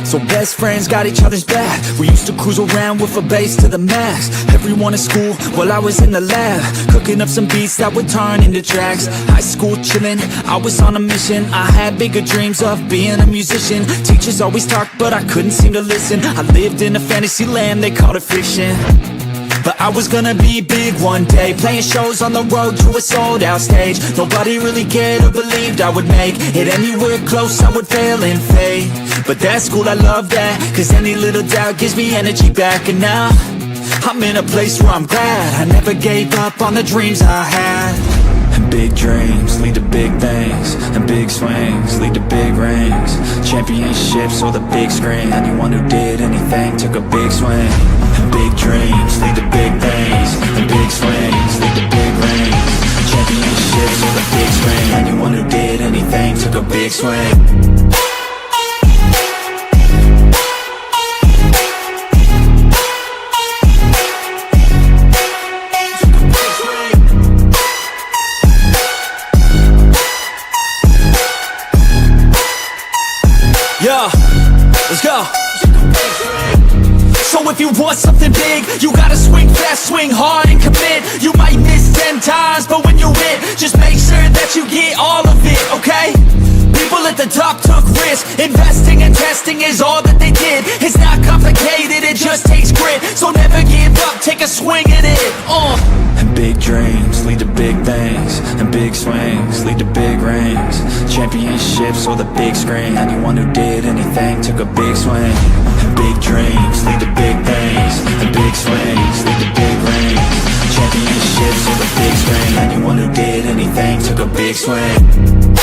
So best friends got each other's back. We used to cruise around with a bass to the max. Everyone at school while I was in the lab, cooking up some beats that would turn into tracks. High school chillin', I was on a mission. I had bigger dreams of being a musician. Teachers always talked but I couldn't seem to listen. I lived in a fantasy land, they called it fiction. But I was gonna be big one day, playing shows on the road to a sold out stage. Nobody really cared or believed I would make it anywhere close, I would fail and fade. But that's cool, I love that, cause any little doubt gives me energy back. And now, I'm in a place where I'm glad I never gave up on the dreams I had. And big dreams lead to big things, and big swings lead to big rings. Championships or the big screen, anyone who did anything took a big swing. And big dreams lead to big things, and big swings lead to big rings. Championships or the big screen, anyone who did anything took a big swing. Yeah, let's go. So if you want something big, you gotta swing fast, swing hard and commit. You might miss 10 times, but when you hit, just make sure that you get all of it, okay? People at the top took risks. Investing and testing is all that they did. It's not complicated, it just takes grit. So never give up, take a swing at it. And big dreams lead to big things, and big swings lead to big rings. Championships or the big screen, anyone who did anything took a big swing. And big dreams lead to big things, and big swings lead to big rings. Championships or the big screen, anyone who did anything took a big swing.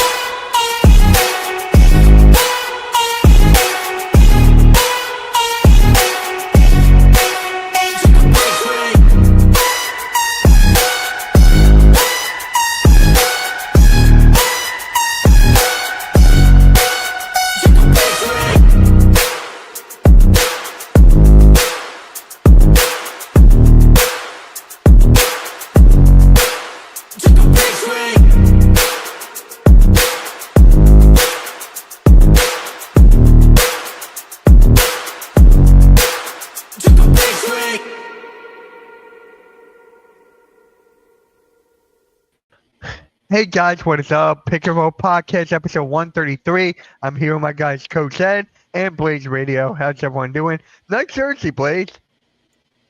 Hey guys, what is up? Pick and Roll Podcast, episode 133. I'm here with my guys, Coach Ed and Blaze Radio. How's everyone doing? Nice jersey, Blaze.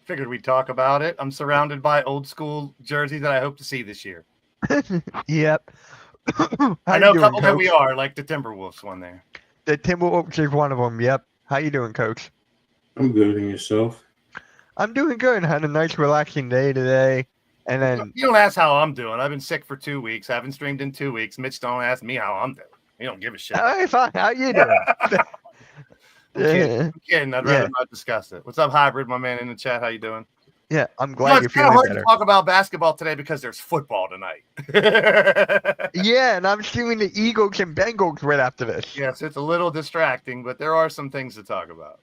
Figured we'd talk about it. I'm surrounded by old school jerseys that I hope to see this year. Yep. I know a couple that we are, like the Timberwolves one there. The Timberwolves is one of them, yep. How you doing, Coach? I'm good, and yourself? I'm doing good. Had a nice relaxing day today. And then you don't ask how I'm doing. I've been sick for 2 weeks. I haven't streamed in 2 weeks. Mitch don't ask me how I'm doing. He don't give a shit. All right, fine. How you doing? I'm kidding. I'd rather not discuss it. What's up, Hybrid, my man in the chat? How you doing? Yeah, I'm glad you're feeling hard better. To talk about basketball today because there's football tonight. Yeah, and I'm seeing the Eagles and Bengals right after this. Yes, it's a little distracting, but there are some things to talk about.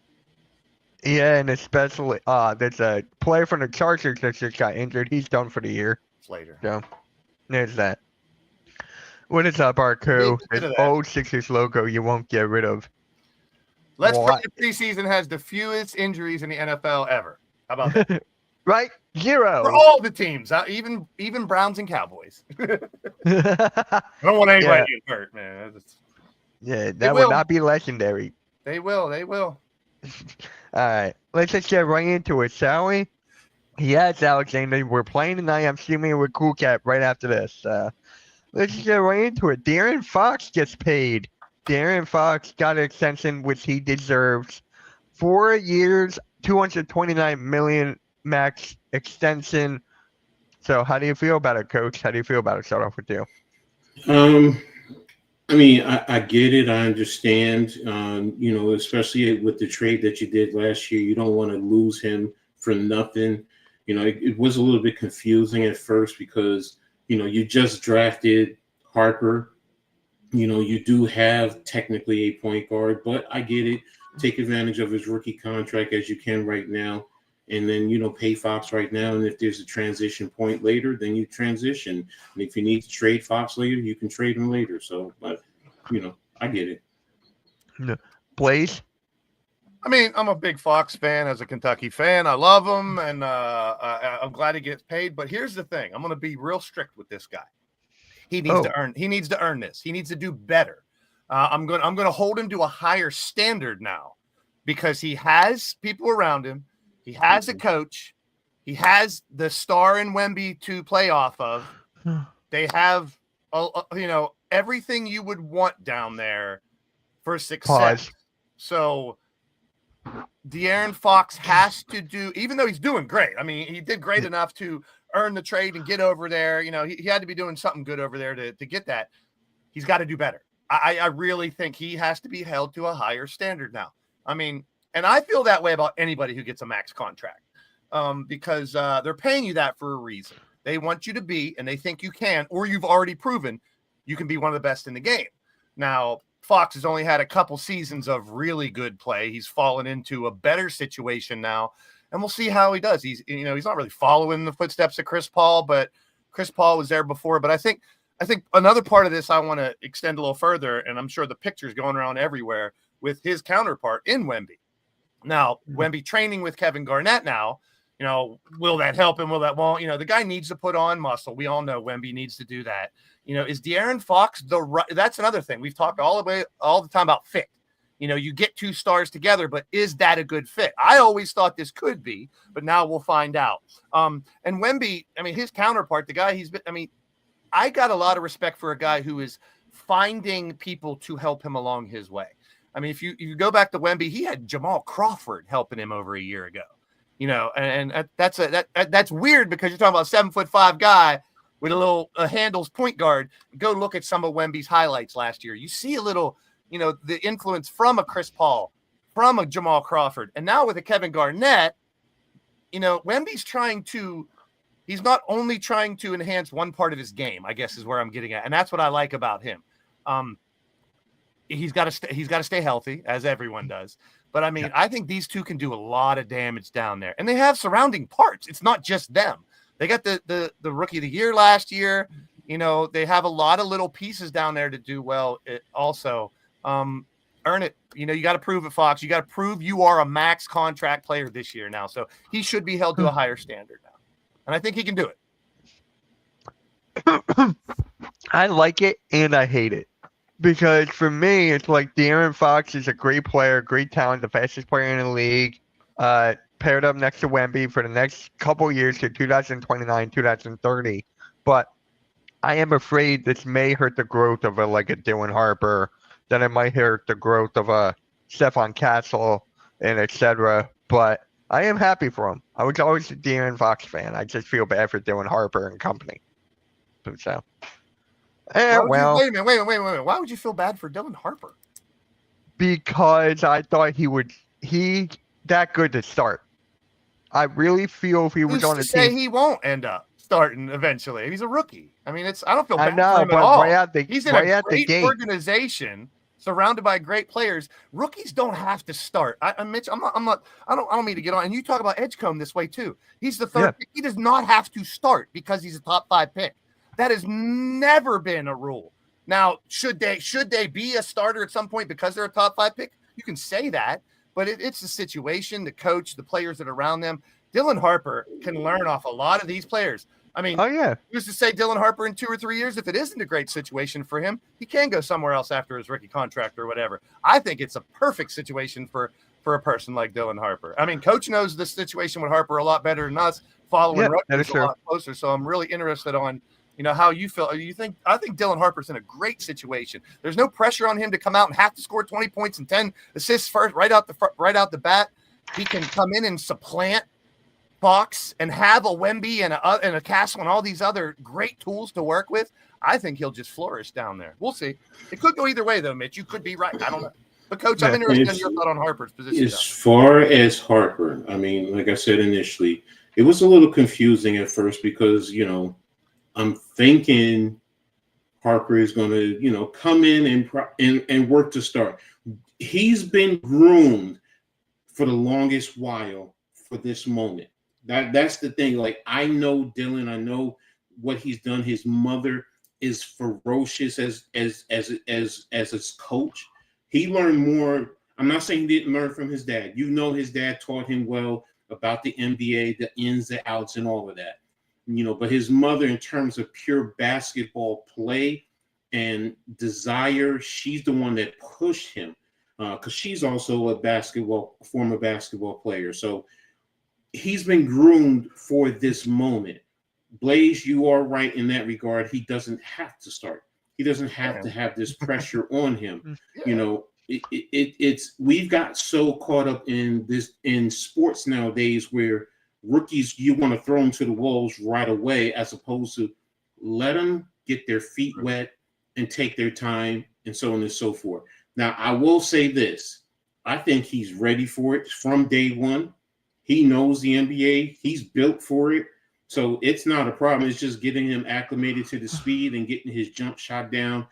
Yeah, and especially there's a player from the Chargers that just got injured. He's done for the year. Later. So there's that. What is up, Arco? This old Sixers logo you won't get rid of. Let's play the preseason has the fewest injuries in the NFL ever. How about that? Right? 0. For all the teams, even Browns and Cowboys. I don't want anybody to get hurt, man. Yeah, that would not be legendary. They will. All right, let's just get right into it, shall we? Yes, Alexander, we're playing tonight. I'm streaming with Cool Cat right after this. Let's just get right into it. De'Aaron Fox gets paid. De'Aaron Fox got an extension, which he deserves. 4 years, $229 million max extension. So how do you feel about it, Coach? How do you feel about it? Start off with you. I mean, I get it. I understand, especially with the trade that you did last year, you don't want to lose him for nothing. It was a little bit confusing at first because, you just drafted Harper. You do have technically a point guard, but I get it. Take advantage of his rookie contract as you can right now. And then, pay Fox right now. And if there's a transition point later, then you transition. And if you need to trade Fox later, you can trade him later. So, but, I get it. Blaze? I mean, I'm a big Fox fan as a Kentucky fan. I love him, and I'm glad he gets paid. But here's the thing: I'm going to be real strict with this guy. He needs to earn. He needs to earn this. He needs to do better. I'm going to hold him to a higher standard now, because he has people around him. He has a coach. He has the star in Wemby to play off of. They have, everything you would want down there for success. Pause. So De'Aaron Fox has to do, even though he's doing great. I mean, he did great enough to earn the trade and get over there. He had to be doing something good over there to get that. He's got to do better. I really think he has to be held to a higher standard now. I mean, and I feel that way about anybody who gets a max contract, because they're paying you that for a reason. They want you to be, and they think you can, or you've already proven you can be one of the best in the game. Now, Fox has only had a couple seasons of really good play. He's fallen into a better situation now, and we'll see how he does. He's not really following the footsteps of Chris Paul, but Chris Paul was there before. But I think another part of this I want to extend a little further, and I'm sure the picture's going around everywhere with his counterpart in Wemby. Now, Wemby training with Kevin Garnett now, will that help him? Will that won't? The guy needs to put on muscle. We all know Wemby needs to do that. Is De'Aaron Fox that's another thing. We've talked all the time about fit. You get two stars together, but is that a good fit? I always thought this could be, but now we'll find out. And Wemby, his counterpart, the guy I got a lot of respect for a guy who is finding people to help him along his way. If you go back to Wemby, he had Jamal Crawford helping him over a year ago. And that's weird, because you're talking about a 7'5" guy with a handles point guard. Go look at some of Wemby's highlights last year. You see a little, the influence from a Chris Paul, from a Jamal Crawford. And now with a Kevin Garnett, Wemby's he's not only trying to enhance one part of his game, I guess is where I'm getting at. And that's what I like about him. He's got to stay healthy, as everyone does. But I think these two can do a lot of damage down there, and they have surrounding parts. It's not just them. They got the rookie of the year last year. They have a lot of little pieces down there to do well. Also, earn it. You got to prove it, Fox. You got to prove you are a max contract player this year now. So he should be held to a higher standard now, and I think he can do it. I like it and I hate it. Because for me, it's like De'Aaron Fox is a great player, great talent, the fastest player in the league, paired up next to Wemby for the next couple years to 2029, 2030. But I am afraid this may hurt the growth of a Dylan Harper, then it might hurt the growth of a Stephon Castle, and etc. But I am happy for him. I was always a De'Aaron Fox fan. I just feel bad for Dylan Harper and company. So. Wait a minute. Why would you feel bad for Dylan Harper? Because I thought he that good to start. I really feel if he was on the team, he won't end up starting eventually. He's a rookie. I don't feel bad for him but at all. He's in a great organization, surrounded by great players. Rookies don't have to start. Mitch, I don't mean to get on. And you talk about Edgecombe this way too. He's the third pick. He does not have to start because he's a top 5 pick. That has never been a rule. Now, should they be a starter at some point because they're a top 5 pick? You can say that, but it's the situation, the coach, the players that are around them. Dylan Harper can learn off a lot of these players. Who's to say Dylan Harper in 2 or 3 years, if it isn't a great situation for him, he can go somewhere else after his rookie contract or whatever. I think it's a perfect situation for a person like Dylan Harper. Coach knows the situation with Harper a lot better than us, following Rutgers a lot closer. So I'm really interested on how you feel. I think Dylan Harper's in a great situation. There's no pressure on him to come out and have to score 20 points and 10 assists first right out the bat. He can come in and supplant Fox and have a Wemby and a Castle and all these other great tools to work with. I think he'll just flourish down there. We'll see. It could go either way, though, Mitch. You could be right. I don't know. But, Coach, I'm interested in your thought on Harper's position. As far as Harper, like I said initially, it was a little confusing at first because, I'm thinking Harper is going to, come in and work to start. He's been groomed for the longest while for this moment. That's the thing. I know Dylan. I know what he's done. His mother is ferocious as his coach. He learned more I'm not saying he didn't learn from his dad. You know, his dad taught him well about the NBA, the ins, the outs, and all of that. You know, but his mother, in terms of pure basketball play and desire, she's the one that pushed him because she's also a former basketball player. So he's been groomed for this moment. Blaze, you are right in that regard. He doesn't have to start. He doesn't have to have this pressure on him. You know, it's we've got so caught up in sports nowadays where rookies, you want to throw them to the wolves right away, as opposed to let them get their feet wet and take their time and so on and so forth. Now, I will say this. I think he's ready for it from day one. He knows the NBA. He's built for it. So it's not a problem. It's just getting him acclimated to the speed and getting his jump shot down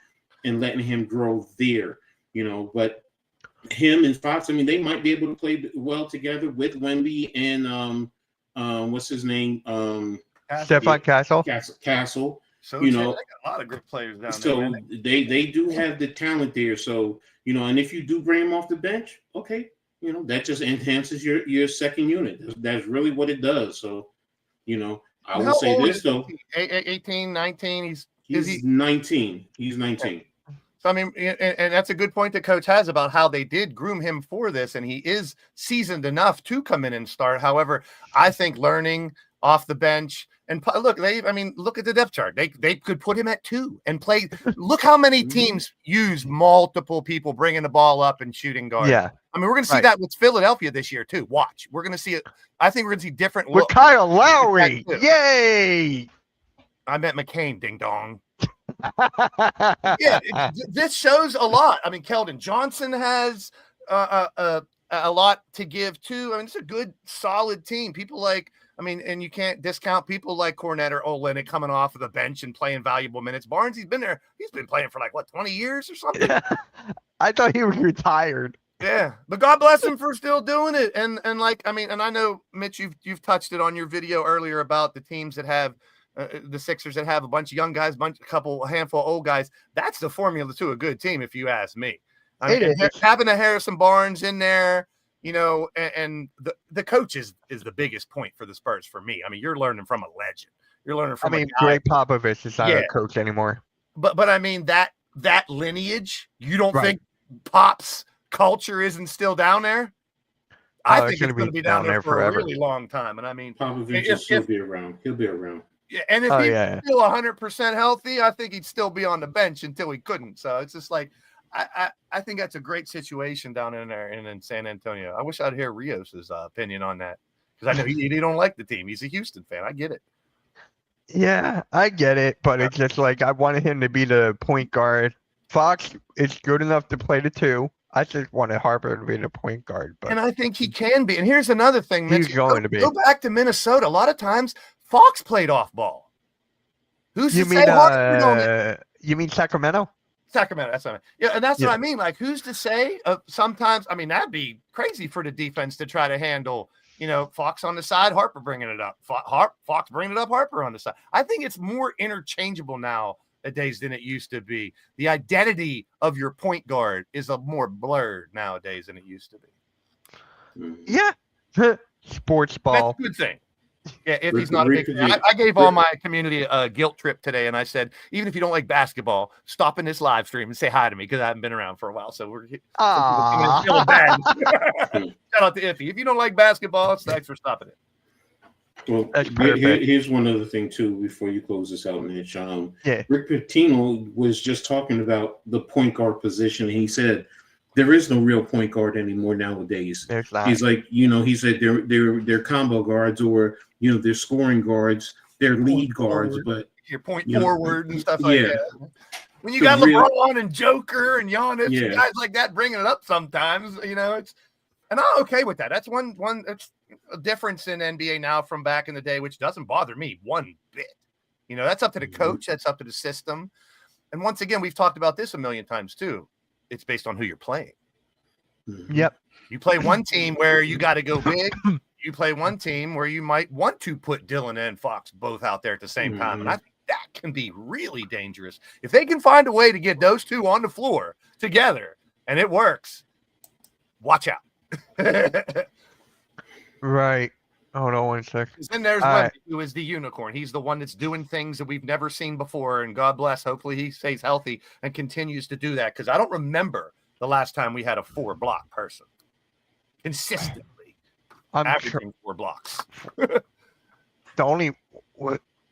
and letting him grow there, you know. But him and Fox, I mean, they might be able to play well together with Wemby and what's his name? Stefan Castle. Castle. So you they know, got a lot of good players down there. so man. they do have the talent there. So, you know, and if you do bring him off the bench, okay, you know, that just enhances your second unit. That's really what it does. So, you know, I will How say old this is though. he? 18, 19. Is He's he? 19. He's 19. So, I mean, and that's a good point that Coach has about how they did groom him for this, and he is seasoned enough to come in and start. However, I think learning off the bench and look, look at the depth chart. They could put him at 2 and play. Look how many teams use multiple people bringing the ball up and shooting guard. Yeah. I mean, we're going to see that with Philadelphia this year too. Watch, we're going to see it. I think we're going to see different. With Kyle Lowry. That too. Yay. I meant McCain, ding dong. This shows a lot. I mean, Keldon Johnson has a lot to give too. I mean, it's a good, solid team. People like, I mean, and you can't discount people like Cornette or Olynyk coming off of the bench and playing valuable minutes. Barnes, he's been there. He's been playing for like, 20 years or something? I thought he was retired. Yeah, but God bless him for still doing it. And like, I mean, and I know, Mitch, you've touched it on your video earlier about the teams that have the Sixers that have a bunch of young guys, a handful of old guys. That's the formula to a good team, if you ask me. I mean, having a Harrison Barnes in there, you know, and the coach is the biggest point for the Spurs for me. I mean, you're learning from a legend. You're learning from. Greg Popovich is not a coach anymore. But I mean that lineage. You don't think Pop's culture isn't still down there? I think it's going to be down there for forever. A really long time. And I mean, Popovich will still be around. He'll be around. Yeah, and if he's still 100% healthy, I think he'd still be on the bench until he couldn't. So it's just like, I think that's a great situation down in there in San Antonio. I wish I'd hear Rios's opinion on that, because I know he don't like the team. He's a Houston fan. I get it. Yeah, I get it, but it's just like I wanted him to be the point guard. Fox is good enough to play the 2. I just wanted Harper to be the point guard. But and I think he can be. And here's another thing, Mitch. He's going to be. Go back to Minnesota. A lot of times, Fox played off ball. Who's you to mean, say Harper on it? You mean Sacramento? Sacramento, that's what I mean. Yeah, and that's what I mean. Like, who's to say? Sometimes, I mean, that'd be crazy for the defense to try to handle, you know, Fox on the side, Harper bringing it up. Fox bringing it up, Harper on the side. I think it's more interchangeable nowadays than it used to be. The identity of your point guard is a more blurred nowadays than it used to be. Yeah. Sports ball. That's a good thing. Yeah, if he's not a big fan. I gave all my community a guilt trip today, and I said, even if you don't like basketball, stop in this live stream and say hi to me, because I haven't been around for a while. So we're feeling bad. Shout out to Iffy. If you don't like basketball, thanks for stopping it. Well, here's one other thing too before you close this out, Mitch. Rick Pitino was just talking about the point guard position, and he said there is no real point guard anymore nowadays. He's like, you know, he said they're combo guards, or, you know, they're scoring guards, they're lead guards, but your point forward and stuff like that. When you got LeBron and Joker and Giannis and guys like that bringing it up sometimes, you know, and I'm okay with that. That's one it's a difference in NBA now from back in the day, which doesn't bother me one bit. You know, that's up to the coach, that's up to the system. And once again, we've talked about this a million times too. It's based on who you're playing. Yep. You play one team where you got to go big. You play one team where you might want to put Dillon and Fox both out there at the same time. And I think that can be really dangerous. If they can find a way to get those two on the floor together and it works, watch out. Right. Hold on one sec. Then there's All Wemby, right. who is the unicorn. He's the one that's doing things that we've never seen before. And God bless. Hopefully he stays healthy and continues to do that. Because I don't remember the last time we had a 4-block person consistently I'm sure averaging 4 blocks. the only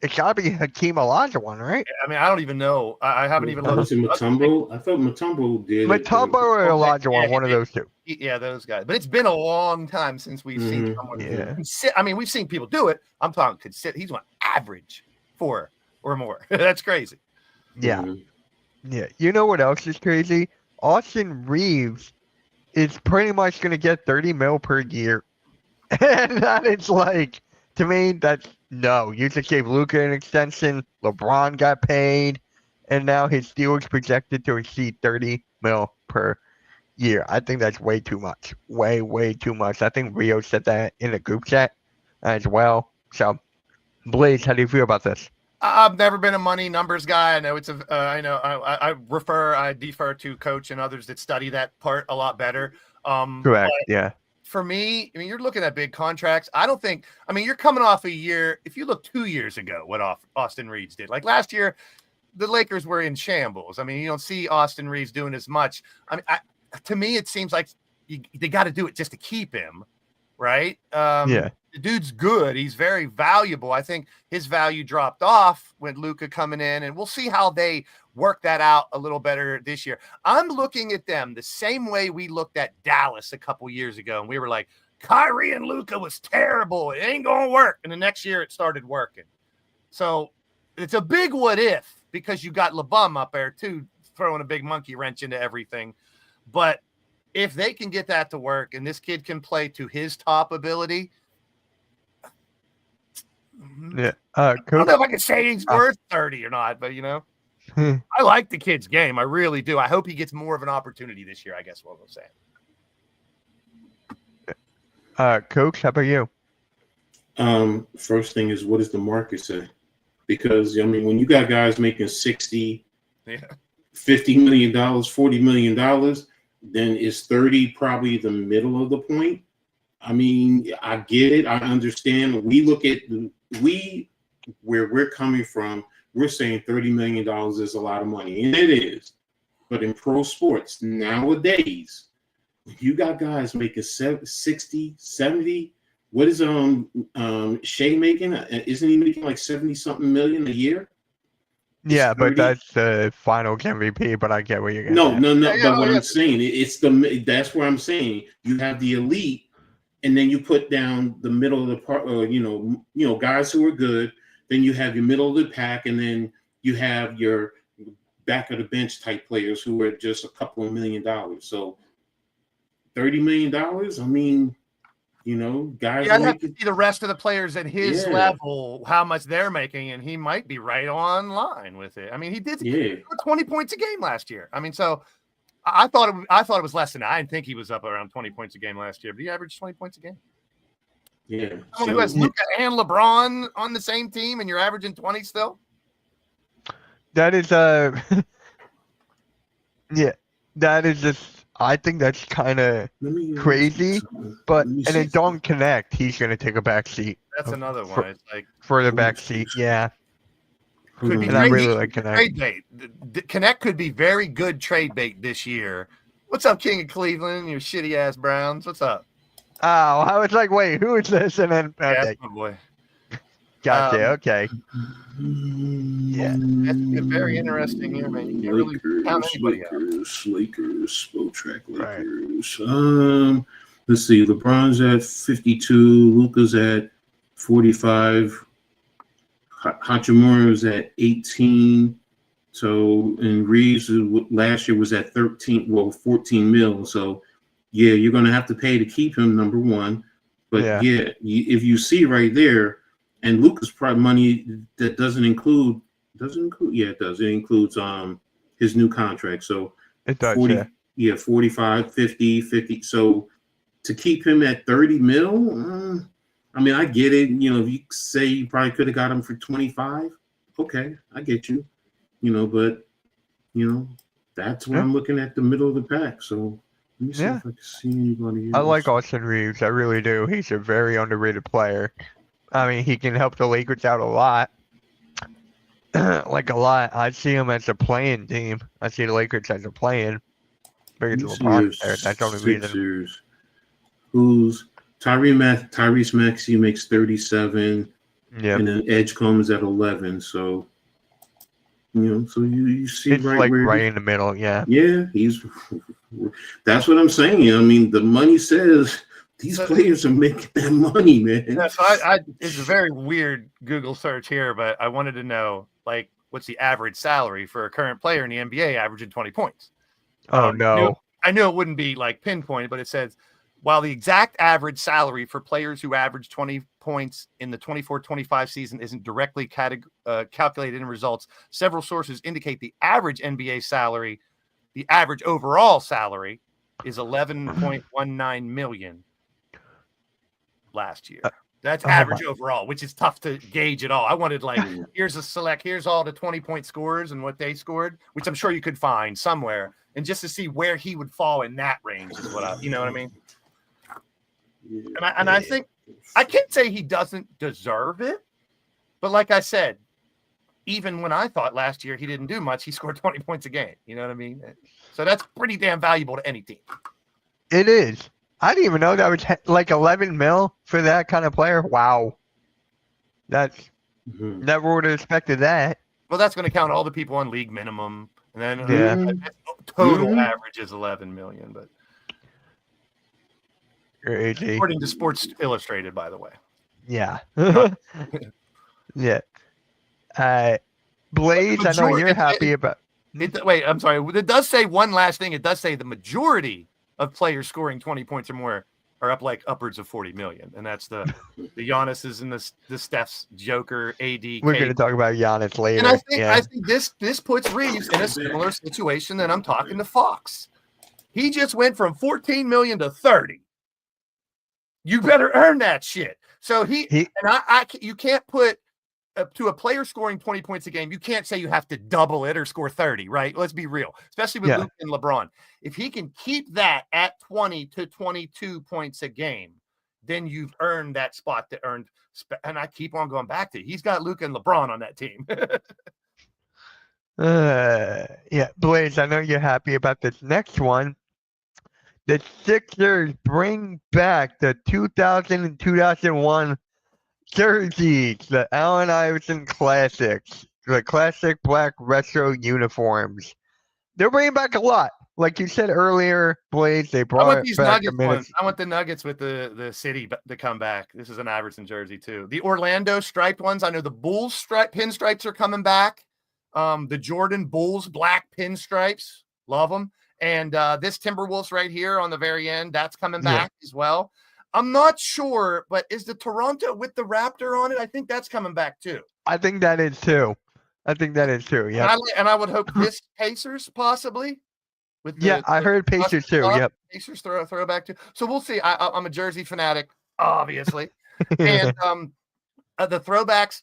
it's got to be Hakeem Olajuwon, right? I mean, I don't even know. I haven't even Was looked. it Mutombo? I thought Mutombo did. Mutombo or Yeah, Olajuwon, one of yeah. those two. Yeah, those guys. But it's been a long time since we've seen someone. Yeah. I mean, we've seen people do it. I'm talking consider. He's on average 4 or more. That's crazy. Yeah. Mhm. Yeah. You know what else is crazy? Austin Reeves is pretty much going to get 30 mil per year. And that is like, to me, that's no. You just gave Luka an extension. LeBron got paid. And now his deal is projected to exceed 30 mil per year. I think that's way too much. Way, way too much. I think Rio said that in the group chat as well. So, Blaze, how do you feel about this? I've never been a money numbers guy. I know it's a. I know I defer to Coach and others that study that part a lot better. Correct. Yeah. For me, I mean, you're looking at big contracts. I don't think. I mean, you're coming off a year. If you look 2 years ago, what Austin Reeves did, like last year, the Lakers were in shambles. I mean, you don't see Austin Reeves doing as much. I mean, to me, it seems like they got to do it just to keep him, right? Yeah. The dude's good. He's very valuable. I think his value dropped off when Luka coming in, and we'll see how they work that out a little better this year. I'm looking at them the same way we looked at Dallas a couple years ago, and we were like, Kyrie and Luka was terrible. It ain't going to work. And the next year it started working. So it's a big what if, because you got LeBum up there too, throwing a big monkey wrench into everything. But if they can get that to work and this kid can play to his top ability, Yeah. I don't know if I can say he's worth 30 or not, but I like the kid's game. I really do. I hope he gets more of an opportunity this year, I guess what I'm saying. Coach, how about you? First thing is, what does the market say? Because I mean, when you got guys making 60, Yeah. $50 million, $40 million, then is 30 probably the middle of the point? I mean, I get it. I understand. We look at where we're coming from. We're saying $30 million is a lot of money, and it is. But in pro sports nowadays, you got guys making 60, 70. What is Shea making? Isn't he making like 70-something million a year? Yeah, but 30? that's the finals MVP. But I get what you're getting. No. Yeah, But what yeah. I'm saying, that's where I'm saying you have the elite, and then you put down the middle of the part, guys who are good. Then you have your middle of the pack, and then you have your back of the bench type players who are just a couple of $1 million. So $30 million. I mean, guys. Yeah, I'd have to see the rest of the players at his Yeah. level, how much they're making, and he might be right on line with it. I mean, he did 20 points a game last year. I mean, so I thought it was less than that. I didn't think he was up around 20 points a game last year, but he averaged 20 points a game. Yeah. Someone who has Luka and LeBron on the same team, and you're averaging 20 still. That is yeah, that is just. I think that's kind of crazy, but and then don't connect. He's gonna take a back seat. That's another one. It's like for the back seat. Yeah, could be and I trade, really like Connect. trade bait. Connect could be very good trade bait this year. What's up, King of Cleveland? You shitty ass Browns. What's up? Oh, I was like, wait, who is this? And then Yeah, okay, that's my boy. gotcha. Okay, Yeah, that's a very interesting year, man. You can't really count anybody out. Lakers, Spotrac Right. Lakers. Let's see. LeBron's at 52. Luka's at 45. Hachimura's at 18. So, and Reeves last year was at 14 mil. So, yeah, you're going to have to pay to keep him, number one. But yeah, if you see right there, and Luka's probably money that doesn't include, yeah, it does. It includes his new contract. So it does. 40, yeah, 45, 50. So to keep him at 30 mil, I mean, I get it. If you say you probably could have got him for 25, okay, I get you. But that's where I'm looking at the middle of the pack. So Let me see Yeah. if I can see anybody else. I like Austin Reeves. I really do. He's a very underrated player. I mean, he can help the Lakers out a lot. Like a lot. I see him as a playing team. I see the Lakers as a playing. Let Because me see LeBron's if there. That's the only reason. Sixers. Who's Tyrese Maxey makes 37, Yeah. and then Edge comes at 11. So so you see It's right like where right in the middle. Yeah. yeah, he's. That's what I'm saying. I mean, the money says these players are making that money, man. Yeah, so it's a very weird Google search here, but I wanted to know, like, what's the average salary for a current player in the NBA averaging 20 points? Oh, no. I knew it wouldn't be like pinpointed, but it says, while the exact average salary for players who average 20 points in the 24-25 season isn't directly calculated in results, several sources indicate the average NBA salary, the average overall salary, is 11.19 million last year. That's average overall, which is tough to gauge at all. I wanted here's all the 20-point scorers and what they scored, which I'm sure you could find somewhere, and just to see where he would fall in that range is what you know what I mean? And I think I can't say he doesn't deserve it, but like I said, even when I thought last year he didn't do much, he scored 20 points a game. You know what I mean? So that's pretty damn valuable to any team. It is. I didn't even know that was like 11 mil for that kind of player. Wow. Never would have expected that. Well, that's going to count all the people on league minimum, and then total average is 11 million. But crazy. According to Sports Illustrated, by the way. Yeah. Yeah. Blaze, I know you're happy about. Wait, I'm sorry. It does say one last thing. It does say the majority of players scoring 20 points or more are up like upwards of 40 million, and that's the Giannis's and the Steph's, Joker, AD. We're going to talk about Giannis later. And I think this puts Reeves in a similar situation that I'm talking to Fox. He just went from 14 million to 30. You better earn that shit. So you can't put to a player scoring 20 points a game, you can't say you have to double it or score 30, right? Let's be real, especially with Luke and LeBron. If he can keep that at 20 to 22 points a game, then you've earned that spot to earn. And I keep on going back to he's got Luke and LeBron on that team. Blaze, I know you're happy about this next one. The Sixers bring back the 2000 and 2001 jerseys, the Allen Iverson Classics, the classic black retro uniforms. They're bringing back a lot. Like you said earlier, Blaze, they brought I want these back Nuggets ones. I want the Nuggets with the city to come back. This is an Iverson jersey too. The Orlando striped ones. I know the Bulls pinstripes are coming back. The Jordan Bulls black pinstripes. Love them. And this Timberwolves right here on the very end, that's coming back as well. I'm not sure, but is the Toronto with the Raptor on it? I think that's coming back too. I think that is too. Yeah. And I would hope this Pacers possibly. I heard Pacers too. Yep. Pacers throwback too. So we'll see. I'm a jersey fanatic, obviously, and the throwbacks.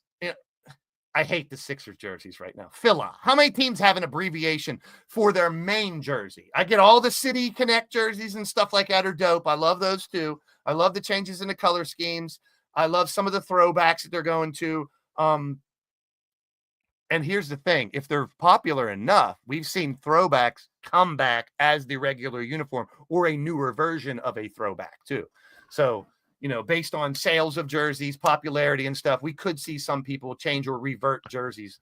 I hate the Sixers jerseys right now. Phila. How many teams have an abbreviation for their main jersey? I get all the City Connect jerseys and stuff like that are dope. I love those too. I love the changes in the color schemes. I love some of the throwbacks that they're going to. And here's the thing. If they're popular enough, we've seen throwbacks come back as the regular uniform or a newer version of a throwback too. So, based on sales of jerseys, popularity and stuff, we could see some people change or revert jerseys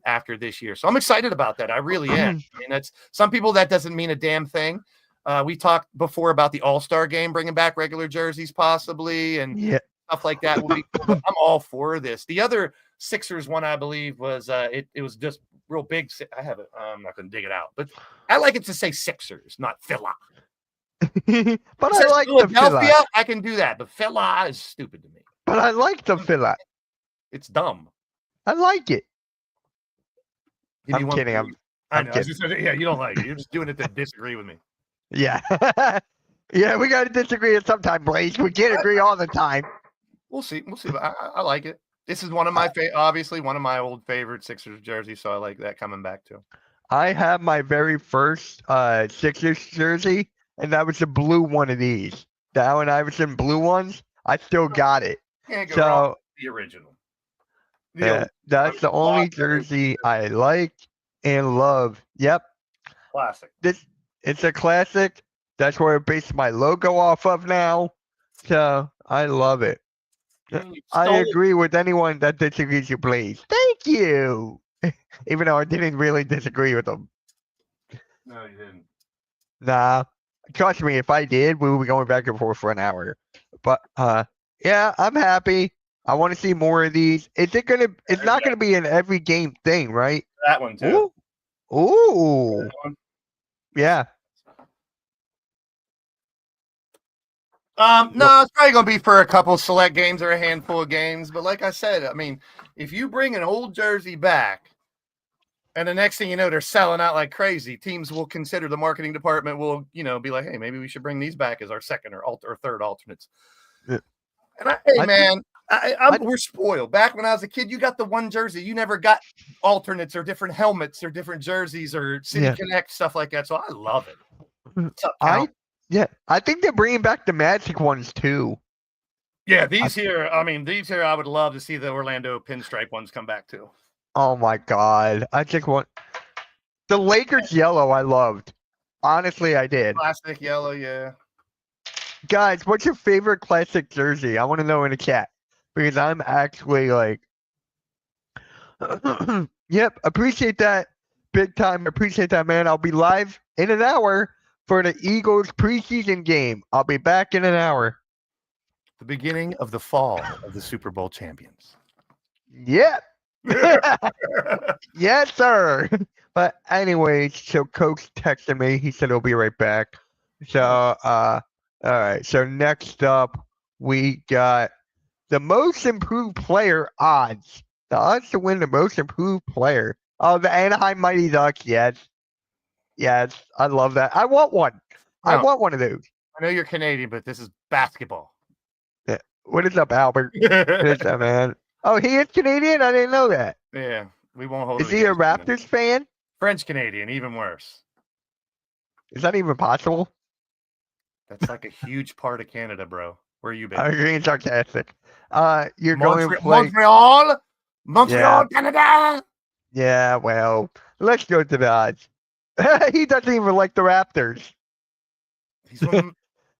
after this year. So I'm excited about that. I really am. I mean, that's some people that doesn't mean a damn thing. We talked before about the All-Star game, bringing back regular jerseys possibly and stuff like that. Will be cool, but I'm all for this. The other Sixers one, I believe, was it was just real big. I have it. I'm not going to dig it out, but I like it to say Sixers, not Phila. But I like the Philadelphia. I can do that, but Phila is stupid to me. But I like the Phila. It's dumb. I like it. I'm kidding. I'm kidding. Yeah, you don't like it. You're just doing it to disagree with me. Yeah. Yeah, we got to disagree at some time, Blaze. We can't agree all the time. We'll see. But I like it. This is one of my obviously one of my old favorite Sixers jerseys, so I like that coming back too. I have my very first Sixers jersey, and that was the blue one of these. The Allen Iverson blue ones. I still got it. Can't go wrong So with the original. The yeah, old that's the only block letter jersey I like and love. Yep, classic. it's a classic. That's where I base my logo off of now. So I love it. You I stole it. agree with anyone that disagrees you, please. Thank you. Even though I didn't really disagree with them. No, you didn't. Nah. Trust me, if I did, we would be going back and forth for an hour. But yeah, I'm happy. I want to see more of these. It's not gonna be an every game thing, right? That one too. Ooh. Ooh. That one. Yeah. No, it's probably gonna be for a couple select games or a handful of games. But like I said, I mean, if you bring an old jersey back, and the next thing you know, they're selling out like crazy, teams will consider, the marketing department will, be like, hey, maybe we should bring these back as our second or third alternates. Yeah. And we're spoiled. Back when I was a kid, you got the one jersey. You never got alternates or different helmets or different jerseys or City Connect stuff like that. So I love it. What's up, Cal? I think they're bringing back the Magic ones too. Yeah, these here, I would love to see the Orlando pinstripe ones come back too. Oh my god. I just want the Lakers yellow I loved. Honestly, I did. Classic yellow, yeah. Guys, what's your favorite classic jersey? I want to know in the chat. Because I'm actually like yep, appreciate that. Big time. Appreciate that, man. I'll be live in an hour for the Eagles preseason game. I'll be back in an hour. The beginning of the fall of the Super Bowl champions. Yep. Yes, sir. But anyways, so Coach texted me. He said he'll be right back. So, all right. So next up, we got the most improved player odds. The odds to win the most improved player. Oh, the Anaheim Mighty Ducks. Yes. Yes. I love that. I want one. I want one of those. I know you're Canadian, but this is basketball. Yeah. What is up, Albert? What is up, man? Oh, he is Canadian? I didn't know that. Yeah, we won't hold Is it he a against him. Raptors fan? French Canadian, even worse. Is that even possible? That's like a huge part of Canada, bro. Where you been? I'm being sarcastic. You're going to play. Montreal, Canada. Yeah, well, let's go to the odds. He doesn't even like the Raptors. He's from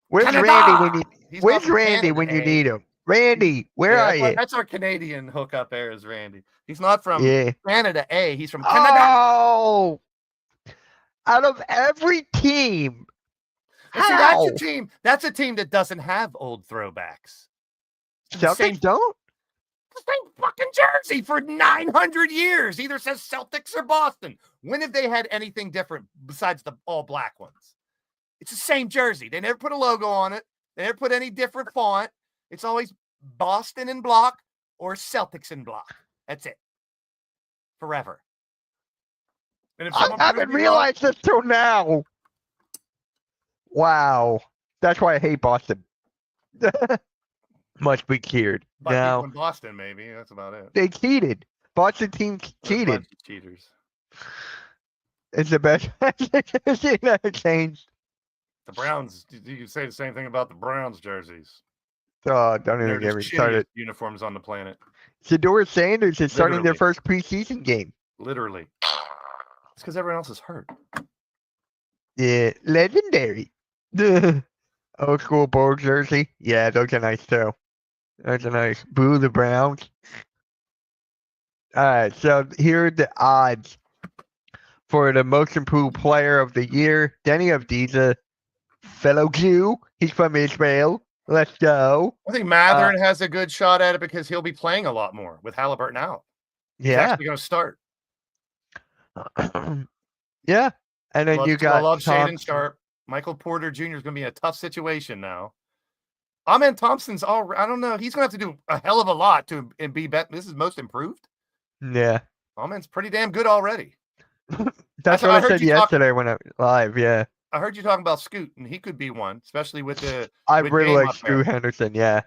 Where's Canada! Randy when you He's Where's not from Randy Canada, when you eh? need him? Randy, where are you? That's our Canadian hookup there is Randy. He's not from Yeah. Canada, A. He's from Canada. Oh, out of every team, And see, how? that's a team that doesn't have old throwbacks. The Celtics same don't? fucking jersey for 900 years. Either says Celtics or Boston. When have they had anything different besides the all black ones? It's the same jersey. They never put a logo on it. They never put any different font. It's always Boston in block or Celtics in block. That's it. Forever. And if I someone haven't proves me realized this till now. Wow, that's why I hate Boston. Must be cheered. wrong, by Now people in Boston, maybe that's about it. they cheated. Boston team They're a cheated. bunch of cheaters. It's the best jersey that changed. The Browns. You can say the same thing about the Browns jerseys. Oh, don't They're even get the me started. shittiest uniforms on the planet. Shedeur Sanders is starting their Literally. first preseason game. Literally. It's because everyone else is hurt. Yeah, legendary. Old school Bull jersey. Yeah, those are nice too. Those are nice. Boo the Browns. All right, so here are the odds for the most improved player of the year. Denny Avdiza, fellow Jew. He's from Israel. Let's go. I think Matherin has a good shot at it because he'll be playing a lot more with Halliburton out. He's Yeah. actually going to start. Yeah. And then you got I love Shaden Thompson. Sharp. Michael Porter Jr. is going to be in a tough situation now. Amen Thompson's all. I don't know. He's going to have to do a hell of a lot to and be better. This is most improved. Yeah. Amen's pretty damn good already. That's what what I I heard said you talk- yesterday when I live. Yeah. I heard you talking about Scoot, and he could be one, especially with the. I with really Dame like up there. Stu Henderson. Yeah.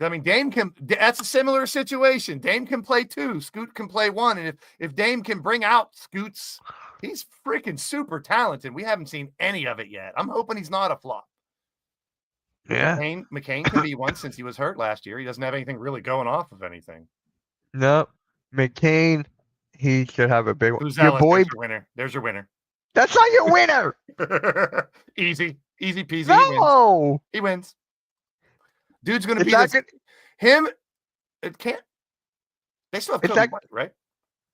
I mean, Dame can. That's a similar situation. Dame can play 2. Scoot can play 1. And if Dame can bring out Scoots, he's freaking super talented. We haven't seen any of it yet. I'm hoping he's not a flop. Yeah. McCain can be one since he was hurt last year. He doesn't have anything really going off of anything. No. McCain, he should have a big one. Who's Your Ellis? boy. There's your winner. There's your winner. That's not your winner. Easy peasy. No. He wins. Dude's going to It's be not this, good. him. It can't. They still have It's Kobe not- White, right?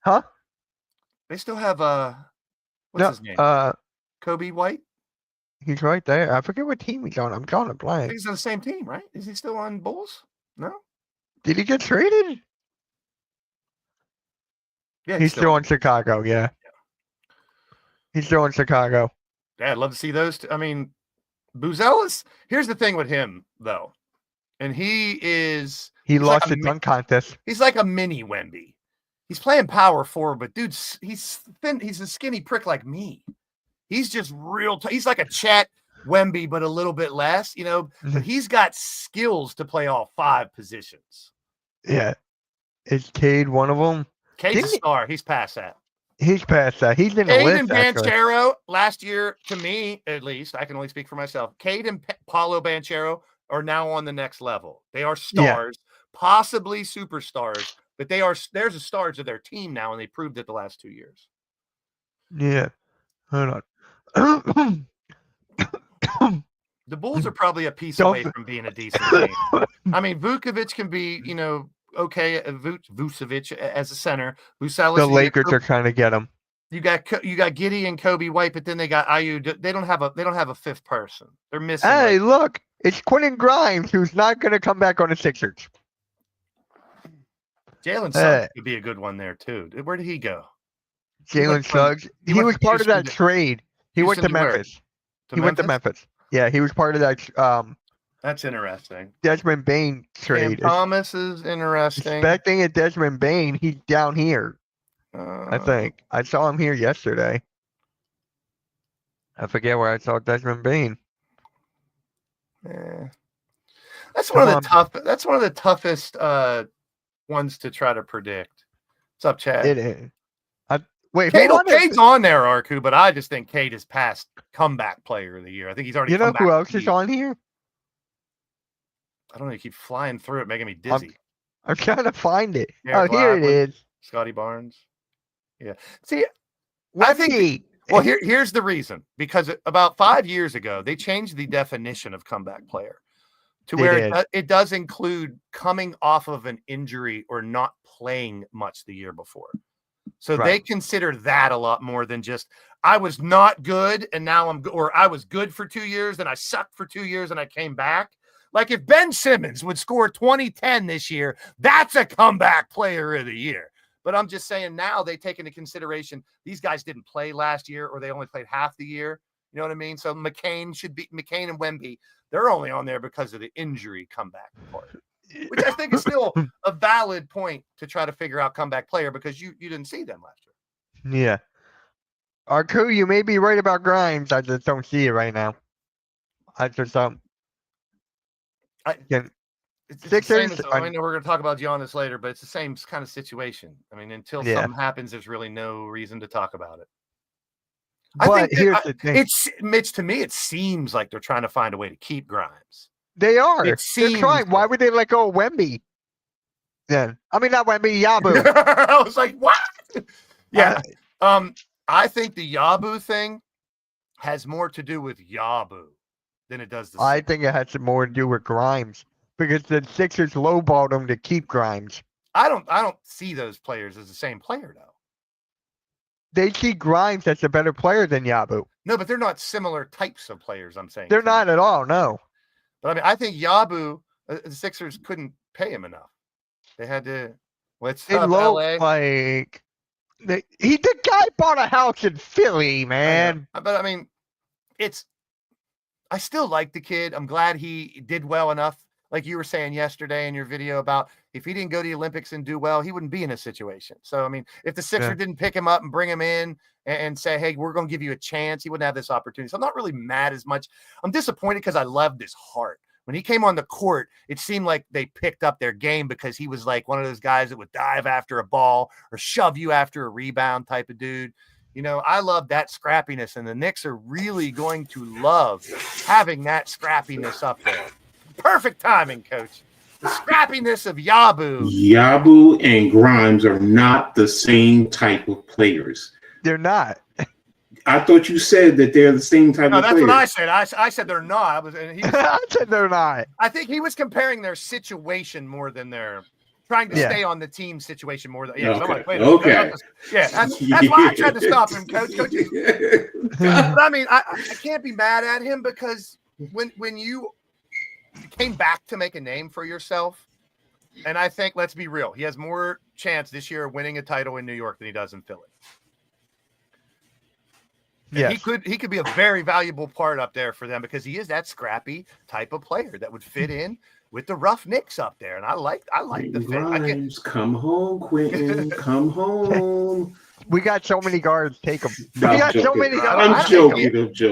Huh? They still have what's No. his name? Kobe White. He's right there. I forget what team he's on. I'm drawing a I blank. think he's on the same team, right? Is he still on Bulls? No. Did he get traded? Yeah, He's still in Chicago. Yeah. He's still in Chicago. Yeah, I'd love to see those. I mean, Buzelis. Here's the thing with him, though, and he He lost like the dunk contest. he's like a mini Wemby. He's playing power forward, but dude, he's thin. He's a skinny prick like me. He's just real. He's like a Chet Wemby, but a little bit less, you know. But he's got skills to play all 5 positions. Yeah. Is Cade one of them? Cade's a Didn't he- star. He's past that. He's past that. He's in the Cade list, and actually. Banchero last year, to me at least, I can only speak for myself. Cade and Paulo Banchero are now on the next level. They are stars, possibly superstars, but there's a stars of their team now, and they proved it the last 2 years. Yeah. Hold on. The Bulls are probably a piece Don't- away from being a decent team. I mean, Vukovic can be, okay, Vucevic as a center. Vucevic, The Lakers are trying to get him. You got Giddey and Kobe White, but then they got IU. They don't have a 5th person. They're missing. Hey, look, it's Quentin Grimes who's not going to come back on the Sixers. Jalen Hey. Suggs could be a good one there too. Where did he go? Jalen went from- Suggs. he He went was from part of Houston that to- trade. He went to Houston to where? Memphis. He went to Memphis. Yeah, he was part of that That's interesting. Desmond Bain Cam trade. Thomas is interesting. Expecting a Desmond Bain, he's down here. I Uh, think I saw him here yesterday. I forget where I saw Desmond Bain. yeah. That's one of the toughest ones to try to predict. What's up, Chad? It is. Wait, Cade, who won it? Cade's on there, Arku, but I just think Cade is past comeback player of the year. I think he's already. You know come who back else to is the- on here? I don't know. You keep flying through it, making me dizzy. I'm trying to find it. Derek Oh, here it Lively. is. Scotty Barnes. Yeah. See, I think- Wemby. well, here's the reason. Because about 5 years ago, they changed the definition of comeback player to They where did. it does include coming off of an injury or not playing much the year before. So they Right. consider that a lot more than just I was not good and now I'm good, or I was good for 2 years and I sucked for 2 years and I came back. Like if Ben Simmons would score 20-10 this year, that's a comeback player of the year. But I'm just saying now they take into consideration these guys didn't play last year or they only played half the year. You know what I mean? So McCain and Wemby, they're only on there because of the injury comeback part, which I think is still a valid point to try to figure out comeback player because you didn't see them last year. Yeah. Arku, you may be right about Grimes. I just don't see it right now. I just It's the same Sixers, as, I know we're going to talk about Giannis later, but it's the same kind of situation. I mean, until Yeah. something happens, there's really no reason to talk about it. But here's the thing. It's Mitch. To me, it seems like they're trying to find a way to keep Grimes. They are. it They're seems trying. Why like- would they let go of Wemby? Then I mean, not Wemby, Yabu. I was like, what? Yeah. I think the Yabu thing has more to do with Yabu than it does the. I think it has more to do with Grimes because the Sixers lowballed him to keep Grimes. I don't see those players as the same player though. They see Grimes as a better player than Yabu. No, but they're not similar types of players. I'm saying They're to you. not at all. No. But I mean, I think Yabu, the Sixers couldn't pay him enough. They had to. What's It up, looks LA? like the guy bought a house in Philly, I know. man. But I mean, I still like the kid. I'm glad he did well enough. Like you were saying yesterday in your video about if he didn't go to the Olympics and do well, he wouldn't be in a situation. So, I mean, if the Sixers Yeah. didn't pick him up and bring him in and say, hey, we're going to give you a chance, he wouldn't have this opportunity. So I'm not really mad as much. I'm disappointed because I loved his heart. When he came on the court, it seemed like they picked up their game because he was like one of those guys that would dive after a ball or shove you after a rebound type of dude. I love that scrappiness, and the Knicks are really going to love having that scrappiness up there. Perfect timing, Coach. The scrappiness of Yabu. Yabu and Grimes are not the same type of players. They're not. I thought you said that they're the same type of that's players. what I said. I said they're not. I said they're not. I think he was comparing their situation more than their trying to stay on the team situation more than Okay. That's why I tried to stop him, Coach. But I mean, I can't be mad at him because when you came back to make a name for yourself, and I think, let's be real, he has more chance this year of winning a title in New York than he does in Philly. Yeah, he could be a very valuable part up there for them because he is that scrappy type of player that would fit in with the rough Knicks up there, and I like the Grimes, come home, Quentin, come home. We got so many guards. Take them. I'm joking.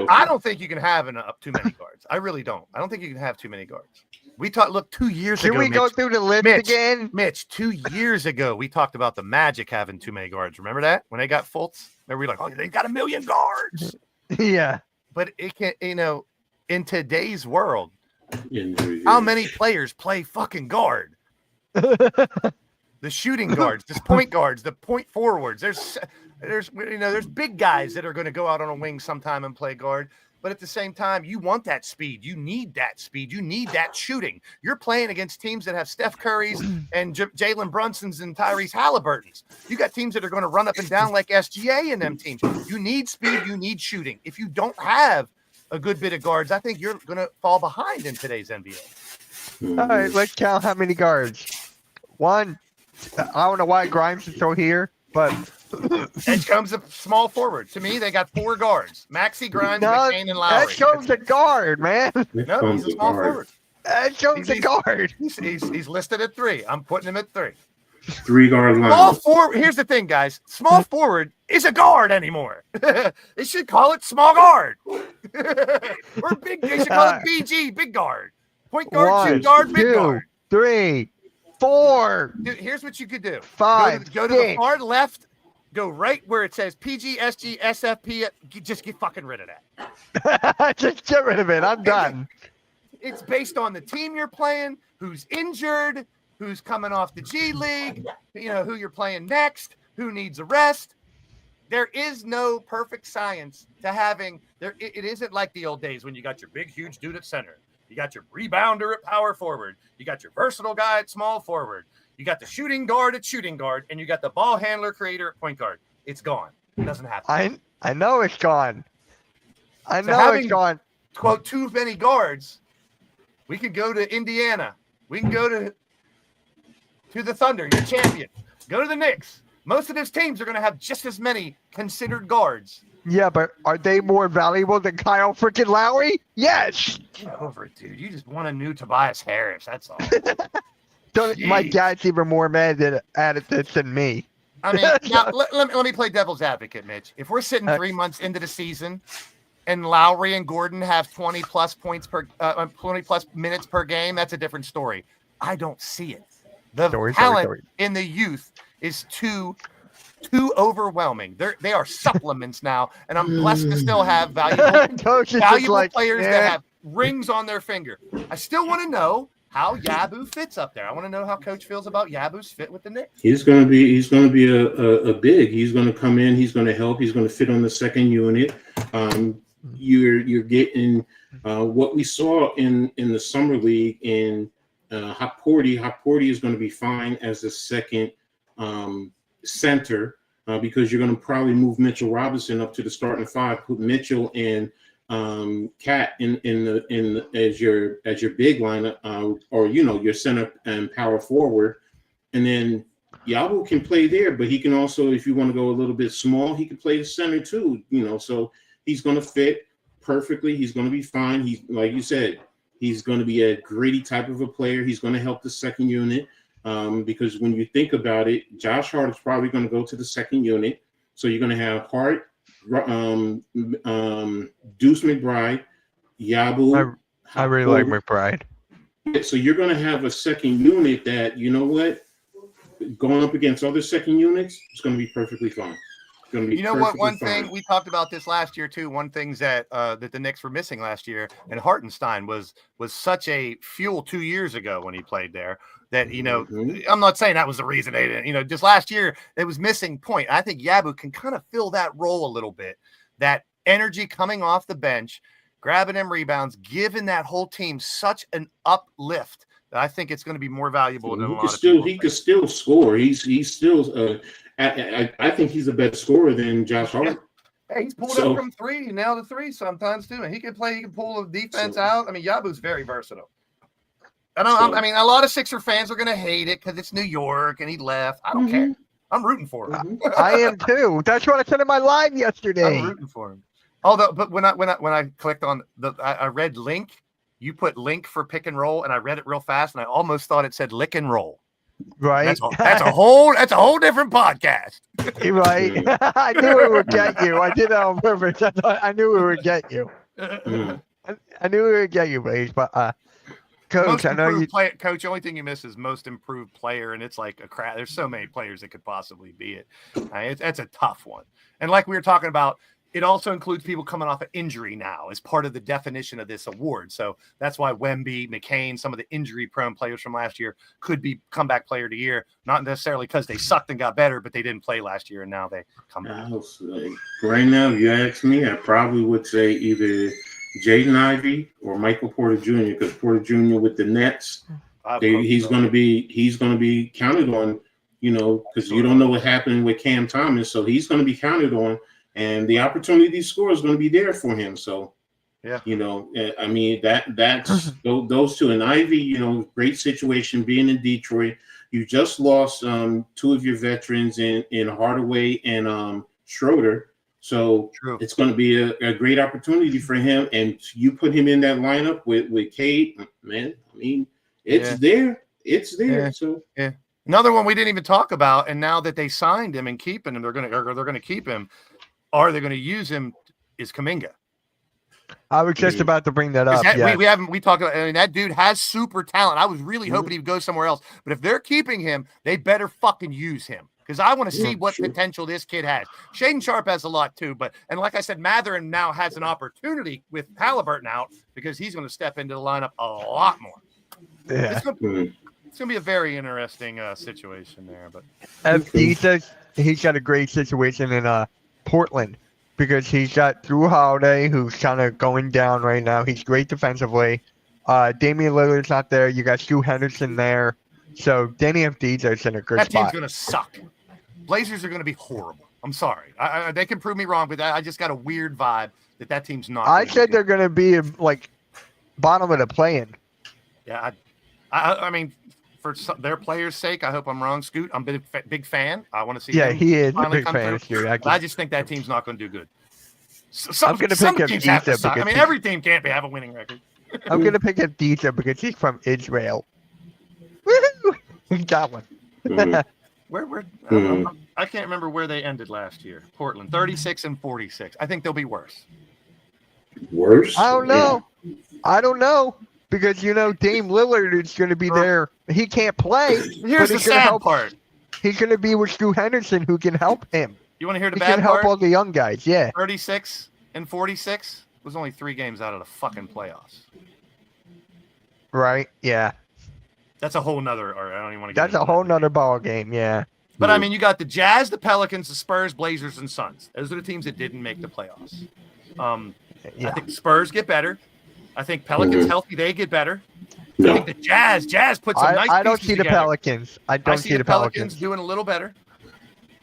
I don't think you can have too many guards. I really don't. I don't think you can have too many guards. We talked. Look, 2 years ago. Can we go through the list again? Mitch, 2 years ago, we talked about the Magic having too many guards. Remember that when they got Fultz? They were like, "Oh, they got 1 million guards." Yeah, but it can. In today's world. How many players play fucking guard? The shooting guards, the point guards, the point forwards. There's big guys that are going to go out on a wing sometime and play guard. But at the same time, you want that speed. You need that speed. You need that shooting. You're playing against teams that have Steph Curry's and Jalen Brunson's and Tyrese Halliburton's. You got teams that are going to run up and down like SGA in them teams. You need speed. You need shooting. If you don't have a good bit of guards, I think you're going to fall behind in today's NBA. All right, let's count how many guards. One, I don't know why Grimes is still here, but Edge comes a small forward. To me, they got 4 guards: Maxey, Grimes, McCain, and Lowry. Edge comes a guard, man. No, he's a small forward. Edge comes a guard. He's listed at 3. I'm putting him at 3. 3-guard line. Small forward. Here's the thing, guys. Small forward is a guard anymore. They should call it small guard. Or big. They should call it BG, big guard. Point guard, shoot guard, big guard. 3, 4. Dude, here's what you could do. 5. Go to the far left. Go right where it says PG, SG, SFP. Just get fucking rid of that. Just get rid of it. I'm done. It's based on the team you're playing, who's injured, who's coming off the G League, who you're playing next, who needs a rest. There is no perfect science to having there. It isn't like the old days when you got your big, huge dude at center. You got your rebounder at power forward. You got your versatile guy at small forward. You got the shooting guard at shooting guard, and you got the ball handler creator at point guard. It's gone. It doesn't happen. I know it's gone. It's gone. Quote, too many guards. We could go to Indiana. We can go to the Thunder, your champion. Go to the Knicks. Most of those teams are going to have just as many considered guards. Yeah, but are they more valuable than Kyle freaking Lowry? Yes. Get over it, dude. You just want a new Tobias Harris. That's all. My dad's even more mad at this than me. I mean, now, let me play devil's advocate, Mitch. If we're sitting 3 months into the season and Lowry and Gordon have 20 plus points 20 plus minutes per game, that's a different story. I don't see it. The talent in the youth is too overwhelming. They are supplements now, and I'm blessed to still have valuable players that have rings on their finger. I still want to know how Yabu fits up there. I want to know how Coach feels about Yabu's fit with the Knicks. He's going to be a big. He's going to come in. He's going to help. He's going to fit on the second unit. You're getting what we saw in the summer league in Hotporty. Hotporty is going to be fine as the second center because you're going to probably move Mitchell Robinson up to the starting 5. Put Mitchell and Cat in as your big lineup, or your center and power forward, and then Yabu can play there, but he can also, if you want to go a little bit small, he can play the center too. So he's going to fit perfectly. He's going to be fine. He's, like you said, he's going to be a gritty type of a player. He's going to help the second unit because when you think about it, Josh Hart is probably going to go to the second unit. So you're going to have Hart, Deuce McBride, Yabu. I really like McBride. So you're going to have a second unit that, you know what, going up against other second units, it's going to be perfectly fine. It's going to be You know what? perfectly One fine. thing we talked about this last year too. One thing that that the Knicks were missing last year, and Hartenstein was such a fuel 2 years ago when he played there. That Mhm. I'm not saying that was the reason they didn't. Just last year it was missing point. I think Yabu can kind of fill that role a little bit. That energy coming off the bench, grabbing them rebounds, giving that whole team such an uplift. I think it's going to be more valuable than a lot of people. He could still score. He's still. I think he's a better scorer than Josh Hart. Hey, he's pulled up from three. He nailed a three sometimes too. And he can play. He can pull the defense out. I mean, Yabu's very versatile. I mean, a lot of Sixer fans are going to hate it because it's New York and he left. I don't care. I'm rooting for him. I am too. That's what I said in my live yesterday. I'm rooting for him. Although, but when I clicked on I read link. You put link for pick and roll, and I read it real fast, and I almost thought it said lick and roll. Right. That's a whole different podcast. Right. I knew it would get you. I did that on purpose. I knew it would get you. I knew it would get you, Blaze. But Coach, I know you. Coach, the only thing you miss is most improved player, and it's like a crap. There's so many players that could possibly be it. That's a tough one. And like we were talking about, it also includes people coming off of injury now as part of the definition of this award. So that's why Wemby, McCain, some of the injury-prone players from last year could be comeback player of the year, not necessarily because they sucked and got better, but they didn't play last year, and now they come back. Right now, if you ask me, I probably would say either Jaden Ivey or Michael Porter Jr. because Porter Jr. with the Nets, he's going to be counted on, because you don't know what happened with Cam Thomas, so he's going to be counted on. And the opportunity to score is going to be there for him. So, yeah, I mean, that's those two. And Ivy, great situation being in Detroit. You just lost two of your veterans in Hardaway and Schroeder. So it's going to be a great opportunity for him. And you put him in that lineup with Cade, man, I mean, it's there. It's there. Yeah. So, yeah. Another one we didn't even talk about, and now that they signed him and keeping him, they're going to keep him. Are they going to use him? Is Kuminga? I was just about to bring that up. We talked about. I mean, that dude has super talent. I was really hoping he would go somewhere else. But if they're keeping him, they better fucking use him because I want to see what potential this kid has. Shaden Sharp has a lot too, and like I said, Mathurin now has an opportunity with Halliburton out because he's going to step into the lineup a lot more. Yeah, it's going to be a very interesting situation there. But he's got a great situation in Portland because he's got Drew Holiday, who's kind of going down right now. He's great defensively. Damian Lillard's not there. You got Stu Henderson there. So Danny Avdija's in a good spot. That team's going to suck. Blazers are going to be horrible. I'm sorry. They can prove me wrong, but I just got a weird vibe that team's not. I said they're going to be like bottom of the play-in. Yeah, I mean, for their players' sake, I hope I'm wrong. Scoot, I'm a big fan. I want to see. Yeah, he is a big fan. I just think that team's not going to do good. I'm going to pick Avdija. I mean, every team can't have a winning record. I'm going to pick Avdija because he's from Israel. Woohoo! Got one. Where? I can't remember where they ended last year. Portland, 36-46. I think they'll be worse. Worse? I don't know. Yeah. I don't know. Because, Dame Lillard is going to be there. He can't play. Here's the sad part. He's going to be with Stu Henderson, who can help him. You want to hear the bad part? He can help all the young guys, yeah. 36-46 was only 3 games out of the fucking playoffs. Right, yeah. That's a whole nother, or I don't even want to get That's a whole nother ball game, yeah. But, I mean, you got the Jazz, the Pelicans, the Spurs, Blazers, and Suns. Those are the teams that didn't make the playoffs. I think Spurs get better. I think Pelicans healthy, they get better. No. I think the Jazz put some nice. I don't see together. the Pelicans. I don't see the Pelicans doing a little better.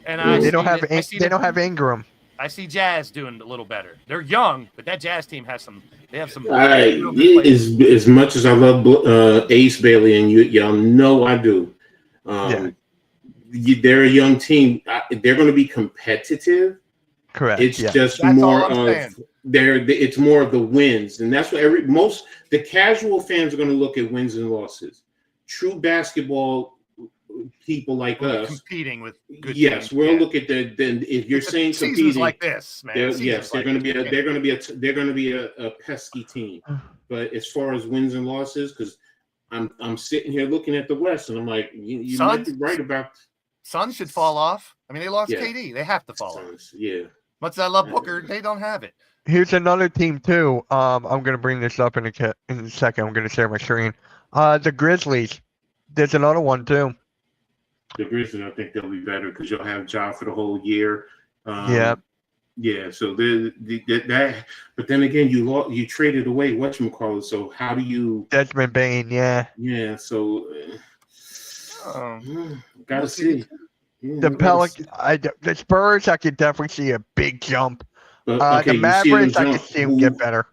And they don't have Ingram. I see Jazz doing a little better. They're young, but that Jazz team has some. They have some. As much as I love Ace Bailey and y'all know I do. They're a young team. They're going to be competitive. Correct. It's just more of it's more of the wins, and that's what the casual fans are going to look at wins and losses. True basketball people like us competing with good teams. We'll look at if you're it's saying competing like this, man. They're going to be a pesky team. But as far as wins and losses, because I'm sitting here looking at the West, and I'm like, you might Suns? be right about Suns should fall off. I mean, they lost Yeah. KD. They have to fall off. Suns. Yeah. Much as I love Booker, they don't have it. Here's another team too. I'm gonna bring this up in a second. I'm gonna share my screen. The Grizzlies. There's another one too. The Grizzlies, I think they'll be better because you'll have Ja for the whole year. Yeah. Yeah. So that, but then again, you traded away whatchamacallit. So how do you? Desmond Bain. Yeah. Yeah. So gotta We'll see. see. Yeah, The gotta see. the Spurs, I could definitely see a big jump. But, The you see them Mavericks, I jump. could see them get better.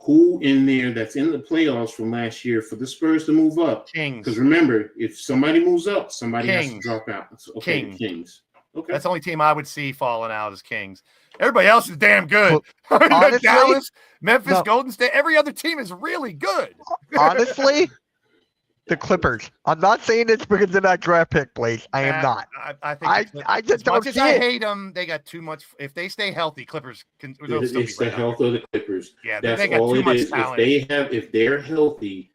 Who in there that's in the playoffs from last year for the Spurs to move up? Kings. Because remember, if somebody moves up, somebody has to Kings. drop out. Okay, Kings. Kings. Okay. That's the only team I would see falling out is Kings. Everybody else is damn good. Honestly, Dallas, Memphis, no. Golden State, every other team is really good. Honestly, the Clippers. I'm not saying it's because of that draft pick, Blaze. I am not. I think I just as much don't as see I it. hate them, they got too much. If they stay healthy, Clippers can. they'll still be It's the right up health of the Clippers. Yeah, That's they got all too it much is. talent. If they're healthy,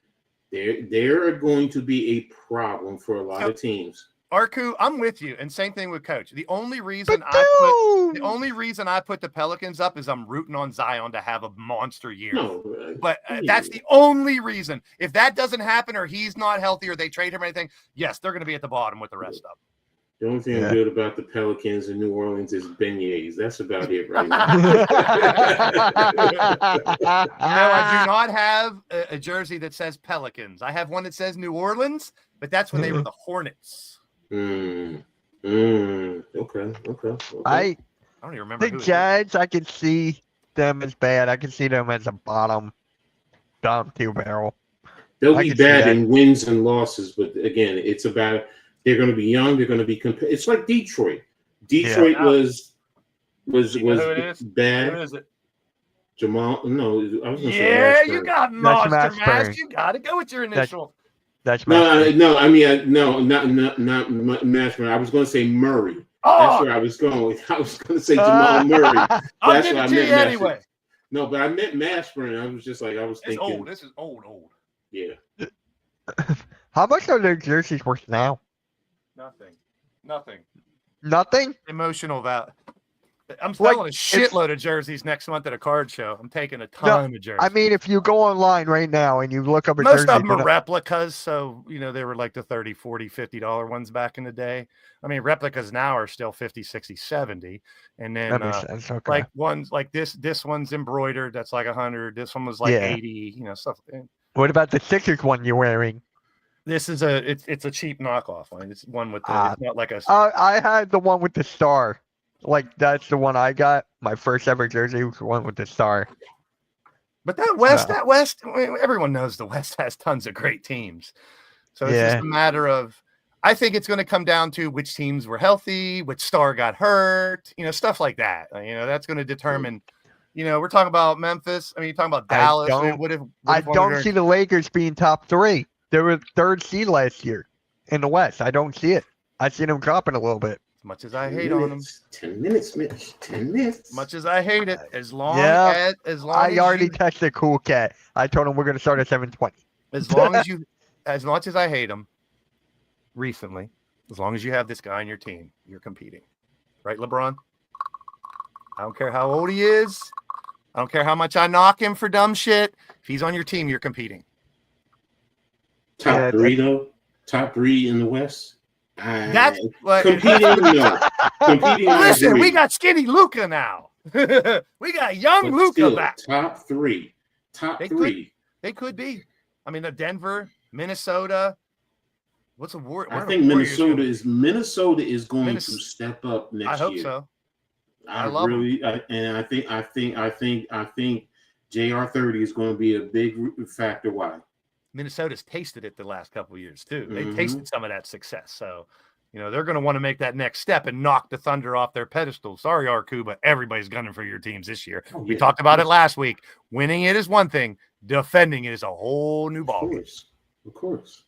they're going to be a problem for a lot of teams. Arku, I'm with you, and same thing with Coach. The only reason But the only reason I put the Pelicans up is I'm rooting on Zion to have a monster year. No, But yeah. that's the only reason. If that doesn't happen, or he's not healthy, or they trade him or anything, yes, they're going to be at the bottom with the rest of them. The only thing Yeah. good about the Pelicans in New Orleans is beignets. That's about it right now. I do not have a jersey that says Pelicans. I have one that says New Orleans, but that's when they were the Hornets. Okay. I I don't even remember the who it is. Jazz, I can see them as bad. I can see them as a bottom two barrel. They'll I be can see bad that. in wins and losses, but again, it's about they're going to be young. They're going to be it's like Detroit. Detroit Yeah. was You know who it is? bad. Who is it? Jamal, no, I was going to say Yeah, Max you Burns. got Monster Max Mash. Burns. You got to go with your initial. That's my No, I mean, no, not Max Burns. I was going to say Murray. That's Oh, where I was going. I was going to say Jamal Murray. I'll That's give what I it to you meant, Max. anyway. No, but I meant Mashburn. I was just like, I was It's thinking, old. This is old. yeah. How much are their jerseys worth now? Nothing. Nothing? Emotional value. I'm Like, selling a shitload of jerseys next month at a card show. I'm taking a ton of jerseys. I mean, if you go online right now and you look up a most jersey, of them are replicas, so they were like the 30 40 $50 ones back in the day. I mean, replicas now are still 50 60 70, and then that makes sense. Okay. like ones like this one's embroidered, that's like 100. This one was like Yeah. 80, stuff. What about the Sixers one you're wearing? This is it's a cheap knockoff one. It's one with the it's not like a I had the one with the star. Like, that's the one I got. My first ever jersey was the one with the star. But that West, I mean, everyone knows the West has tons of great teams. So it's just a matter of, I think it's going to come down to which teams were healthy, which star got hurt, stuff like that. That's going to determine, we're talking about Memphis. I mean, you're talking about Dallas. I don't see the Lakers being top three. They were third seed last year in the West. I don't see it. I see them dropping a little bit. As much as I hate on them. 10 minutes, Mitch. 10 minutes. As much as I hate it, as long Yeah. as I already texted Cool Cat. I told him we're going to start at 7:20. as long as you, as much as I hate him recently, as long as you have this guy on your team, you're competing. Right, LeBron? I don't care how old he is. I don't care how much I knock him for dumb shit. If he's on your team, you're competing. Top three, though. Top three in the West. That's what Competing, no. Competing, I listen, agree. we got skinny Luca now. We got young But Luca still, back. Top three. Top They three. They could be. I mean, Denver, Minnesota. What's a war? I think Minnesota is going to step up next year. I hope so. I love really, and I think JR30 is going to be a big factor. Why? Minnesota's tasted it the last couple of years too. They Mhm. tasted some of that success. So, they're going to want to make that next step and knock the Thunder off their pedestal. Sorry, Arku, but everybody's gunning for your teams this year. Oh, We yeah. talked about it last week. Winning it is one thing. Defending it is a whole new Of ballgame. course.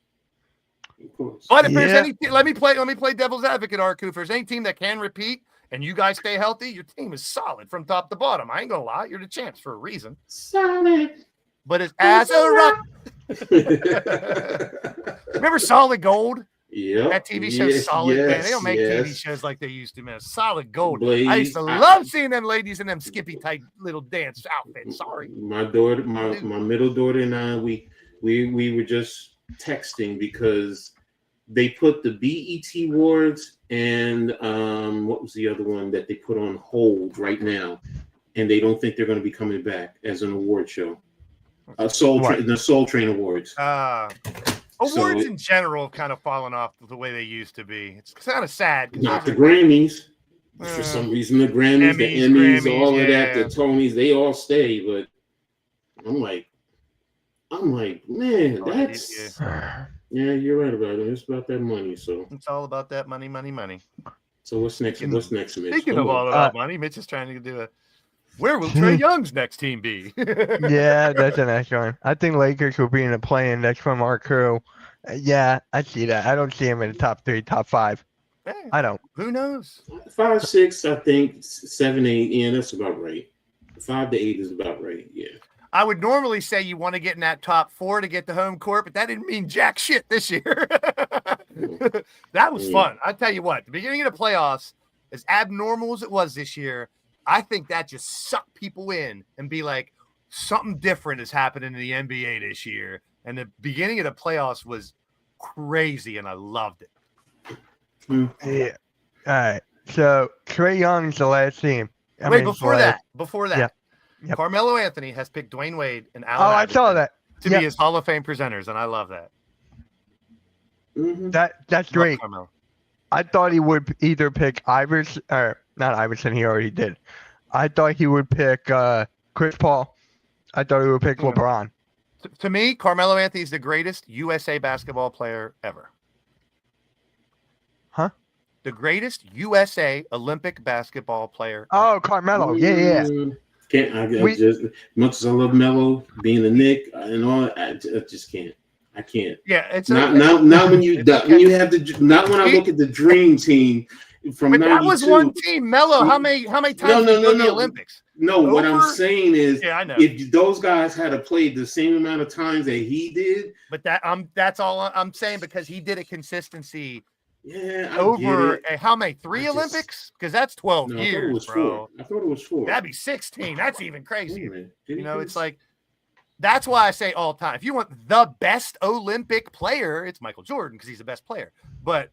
But if there's Yeah. any, let me play devil's advocate, Arku. If there's any team that can repeat and you guys stay healthy, your team is solid from top to bottom. I ain't gonna lie, you're the champs for a reason. Solid. But it's as a rock. Remember Solid Gold? Yeah. That TV show Solid, man. They don't make TV shows like they used to, man. Solid Gold. I used to love seeing them ladies in them skippy type little dance outfits. Sorry. My daughter, my middle daughter and I, we were just texting because they put the BET Awards and what was the other one that they put on hold right now, and they don't think they're going to be coming back as an award show. The Soul Train Awards. Awards in general have kind of fallen off the way they used to be. It's kind of sad. Not the Grammys. For some reason, the Grammys, the Emmys, all of that, the Tonys, they all stay. But I'm like, man, that's yeah, you're right about it. It's about that money. So it's all about that money. So what's next? What's next, Mitch? Speaking of all about money, Mitch is trying to do a. Where will Trae Young's next team be? Yeah, that's the next one. I think Lakers will be in the play-in next from our crew. Yeah, I see that. I don't see him in the top 3, top 5. Hey, I don't. Who knows? 5, 6, I think 7, 8. Yeah, that's about right. 5 to 8 is about right. Yeah. I would normally say you want to get in that top 4 to get the home court, but that didn't mean jack shit this year. That was fun. I tell you what, the beginning of the playoffs, as abnormal as it was this year, I think that just sucked people in and be like, something different is happening in the NBA this year. And the beginning of the playoffs was crazy, and I loved it. Yeah. All right. So Trae Young's the last team. Before that, Yep. Carmelo Anthony has picked Dwayne Wade and Allen I saw that. to be his Hall of Fame presenters, and I love that. Mm-hmm. That's great. Carmelo. I thought he would either pick Iverson or not Iverson. He already did. I thought he would pick Chris Paul. I thought he would pick LeBron. To me, Carmelo Anthony is the greatest USA basketball player ever. Huh? The greatest USA Olympic basketball player. Oh, Carmelo. Yeah. Can't I just much as I love Melo being a Knick and all, I just can't. I can't. Yeah, it's not when you have the not when I look at the Dream Team from but 92. That was one team. Melo, how many times did he go to the Olympics? No, what I'm saying is, I know. If those guys had to play the same amount of times that he did, but that's all I'm saying, because he did a consistency. Yeah, over how many? 3 Olympics? Because that's 12 years, bro. I thought it was 4. That'd be 16. That's even crazier. It's like, that's why I say all time. If you want the best Olympic player, it's Michael Jordan, because he's the best player. But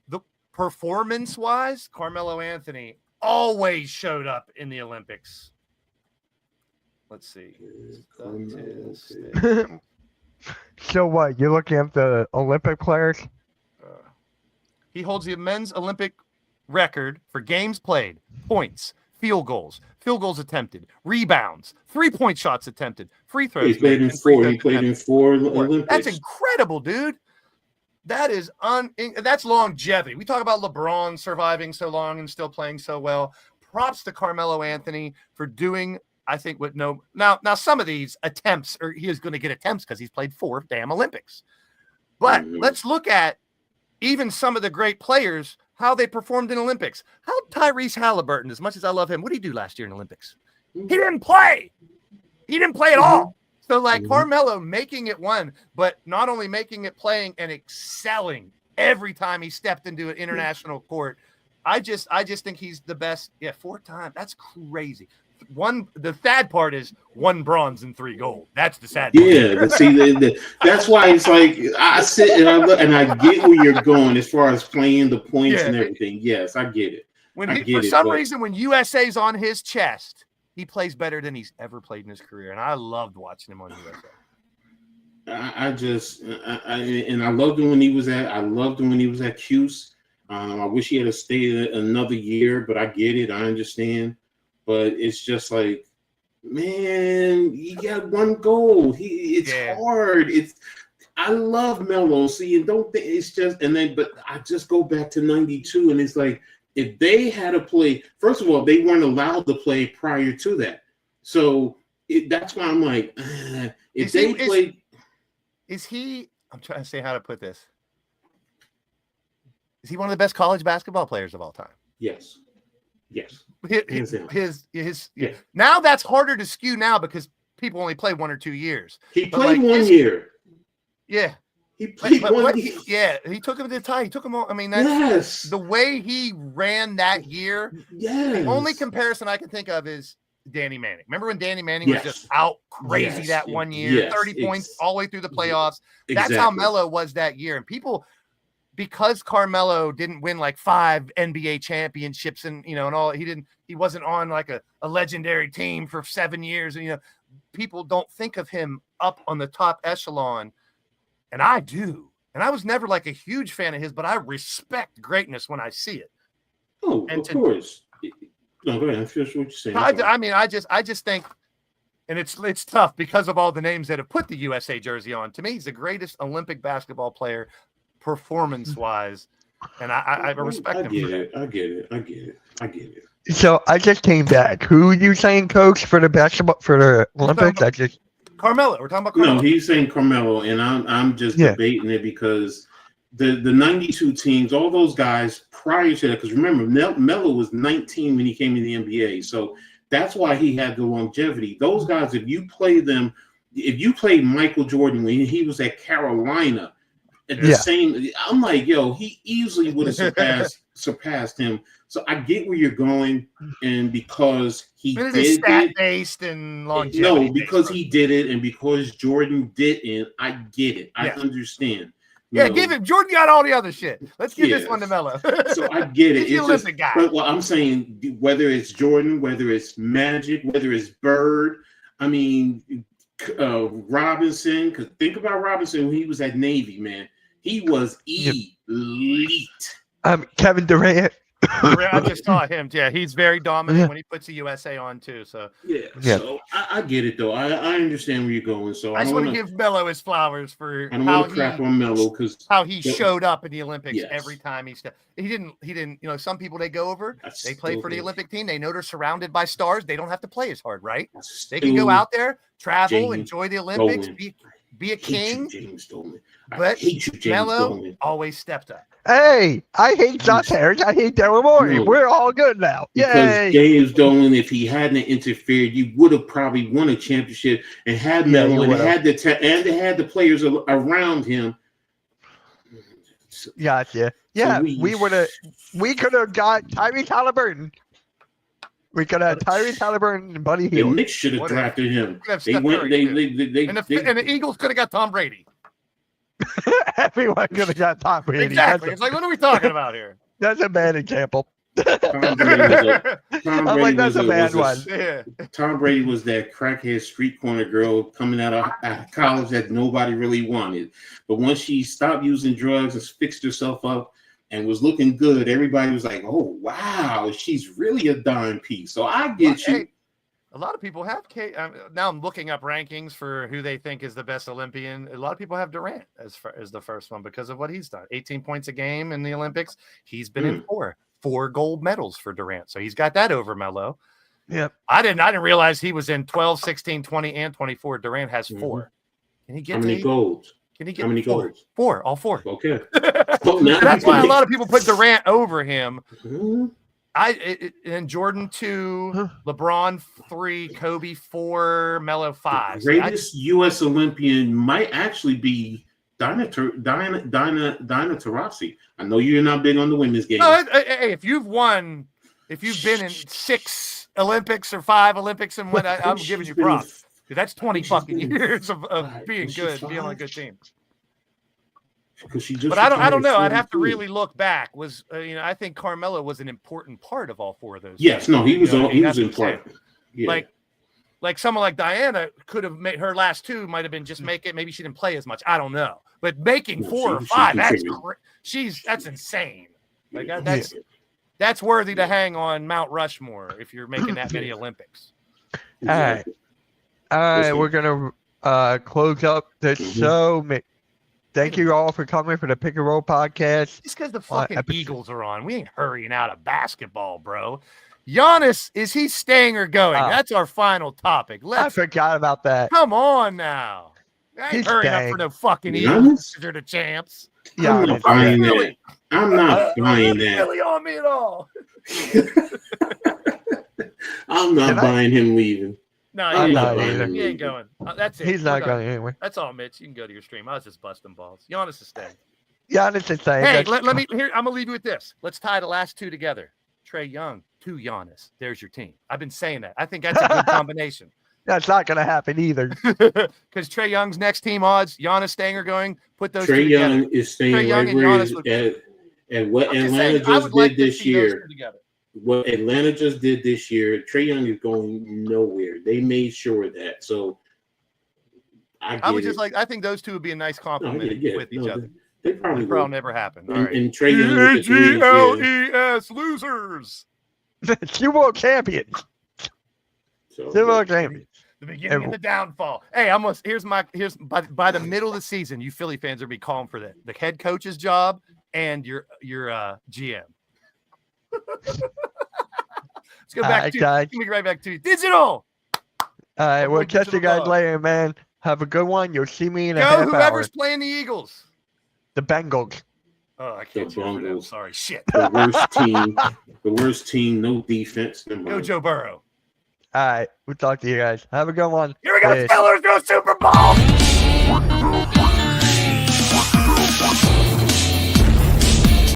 the performance-wise, Carmelo Anthony always showed up in the Olympics. Let's see. So what? You're looking at the Olympic players? He holds the men's Olympic record for games played, points, field goals attempted, rebounds, 3-point shots attempted, free throws. He played in 4. He played in 4 Olympics. That's incredible, dude. That is that's longevity. We talk about LeBron surviving so long and still playing so well. Props to Carmelo Anthony for doing, I think, with no now some of these attempts, or he is going to get attempts because he's played 4 damn Olympics. But let's look at even some of the great players, how they performed in Olympics. How Tyrese Halliburton, as much as I love him, what did he do last year in Olympics? He didn't play. He didn't play at all. So like Carmelo making it one, but not only making it, playing and excelling every time he stepped into an international court. I just think he's the best. Yeah, 4 times. That's crazy. The sad part is 1 bronze and 3 gold. That's the sad part. Yeah, see, that's why it's like I sit and I look and I get where you're going as far as playing the points and everything. Yes, I get it. For some reason, when USA's on his chest, he plays better than he's ever played in his career, and I loved watching him on USA. I loved him when he was at Cuse. I wish he had stayed another year, but I get it. I understand. But it's just like, man, he got 1 goal. It's hard. I love Melo. See, and don't think it's just but I just go back to 92, and it's like, if they had to play, first of all, they weren't allowed to play prior to that. So that's why I'm like, if they played. Is he, I'm trying to say how to put this. Is he one of the best college basketball players of all time? Yes. Now that's harder to skew now because people only play 1 or 2 years. He played 1 year. Yeah. He played one. He took him to the tie. He took him on. I mean, that's Yes. the way he ran that year. Yes. The only comparison I can think of is Danny Manning. Remember when Danny Manning was just out crazy that one year, 30 points all the way through the playoffs. That's how Melo was that year. And people, because Carmelo didn't win like 5 NBA championships and, and all, he wasn't on like a legendary team for 7 years. And, people don't think of him up on the top echelon. And I do. And I was never like a huge fan of his, but I respect greatness when I see it. Oh, of course. No, go ahead. Finish what you're saying. I just think, and it's tough because of all the names that have put the USA jersey on. To me, he's the greatest Olympic basketball player, performance-wise, and I respect him. I get it. So I just came back. Who are you saying, Coach, for the basketball for the Olympics? Carmelo. We're talking about Carmelo. No, he's saying Carmelo, and I'm just debating it because the 92 teams, all those guys prior to that, because remember, Melo was 19 when he came in the NBA, so that's why he had the longevity. Those guys, if you played Michael Jordan when he was at Carolina, at the same, I'm like, yo, he easily would have surpassed him. So I get where you're going, and because he did it, stat-based and longevity. No, because he did it, and because Jordan didn't, I get it. I understand. Give him. Jordan got all the other shit. Let's give this one to Melo. So I get it. He's the Olympic guy. But what I'm saying, whether it's Jordan, whether it's Magic, whether it's Bird, I mean, Robinson. Because think about Robinson when he was at Navy, man. He was elite. Kevin Durant. I just saw him. Yeah, he's very dominant when he puts the USA on too. So so I get it though. I understand where you're going. So I just want to give Melo his flowers for how he crap on Melo because how he showed up in the Olympics every time he stepped. He didn't. Some people they go over, they play for the Olympic team. They know they're surrounded by stars. They don't have to play as hard, right? They can go out there, travel, enjoy the Olympics, be a king. James Dolan. But Melo always stepped up. Hey, I hate Josh Harris. I hate Daryl Morey. No. We're all good now. Because James Dolan, if he hadn't interfered, you would have probably won a championship and had Melo and had the players around him. Gotcha. Yeah, we could have got Tyrese Halliburton. We could have Tyrese Halliburton and Buddy Hield. The Knicks should have drafted him. And the Eagles could have got Tom Brady. Everyone could have got Tom Brady. Exactly. It's like, what are we talking about here? That's a bad example. Tom Brady that's a bad one. Tom Brady was that crackhead street corner girl coming out of college that nobody really wanted. But once she stopped using drugs and fixed herself up and was looking good, everybody was like, oh, wow, she's really a dime piece. So I get you. Hey, a lot of people have now I'm looking up rankings for who they think is the best Olympian. A lot of people have Durant as the first one because of what he's done. 18 points a game in the Olympics. He's been in four gold medals for Durant. So he's got that over Melo. Yep. I didn't realize he was in 12, 16, 20, and 24. Durant has 4. Can he get how many golds? Can he get how many golds? 4, all 4. Okay. That's why a lot of people put Durant over him. And Jordan 2, LeBron 3, Kobe 4, Melo 5. The greatest U.S. Olympian might actually be Dinah Taurasi. I know you're not big on the women's game. No, hey, if you've been in 6 Olympics or 5 Olympics and what, I'm giving you props. That's 20 fucking years of being good, being on a good team. But I don't know. I'd have to really look back. I think Carmelo was an important part of all 4 of those. Yes, no, he was important. Yeah. Like someone like Diana could have made her last 2 might have been just make it. Maybe she didn't play as much. I don't know. But making 4 or 5, that's insane. Like that's worthy to hang on Mount Rushmore if you're making that many Olympics. All right, we're gonna close up the show. Thank you all for coming for the Pick and Roll podcast. Just because the fucking Eagles are on, we ain't hurrying out of basketball, bro. Giannis, is he staying or going? That's our final topic. I forgot about that. Come on now. I ain't hurrying up for no fucking Eagles. They're the champs. I'm not buying that. I'm not buying that. Really on me at all. I'm not buying him leaving. No, I'm he not ain't either. going. He ain't going. That's it. He's We're not done. going anywhere. That's all, Mitch. You can go to your stream. I was just busting balls. Giannis is staying. Giannis is saying. Hey, that's- let me here. I'm gonna leave you with this. Let's tie the last two together. Trae Young to Giannis. There's your team. I've been saying that. I think that's a good combination. That's not going to happen either. Because Trae Young's next team odds, Giannis staying or going. Put those two Trey together. Young is staying Trae Young right and where he Giannis is would- at what I'm just Atlanta saying, I just would like did to this see those year. two together. What Atlanta just did this year, Trey Young is going nowhere. They made sure of that. So I would just like. I think those two would be a nice compliment with each other. They probably It'll will. never happen. All And, right. and Trey Young with the threes, yeah. EGLES losers. Super Bowl champions. So, Super Bowl champions. The beginning of the downfall. Hey, here's by the middle of the season, you Philly fans are be calling for the head coach's job and your GM. Let's go back Alright, to guys. let me get right back to digital. All right, we'll Digital catch you guys dog. later, man. Have a good one. You'll see me in a Go half whoever's hour. playing the Eagles. The Bengals. Oh, I can't The cheer for them. Bengals. Sorry, shit. the worst team, no defense. Never Go mind. Joe Burrow. All right, we'll talk to you guys. Have a good one. Here we go, Peace. Steelers go Super Bowl.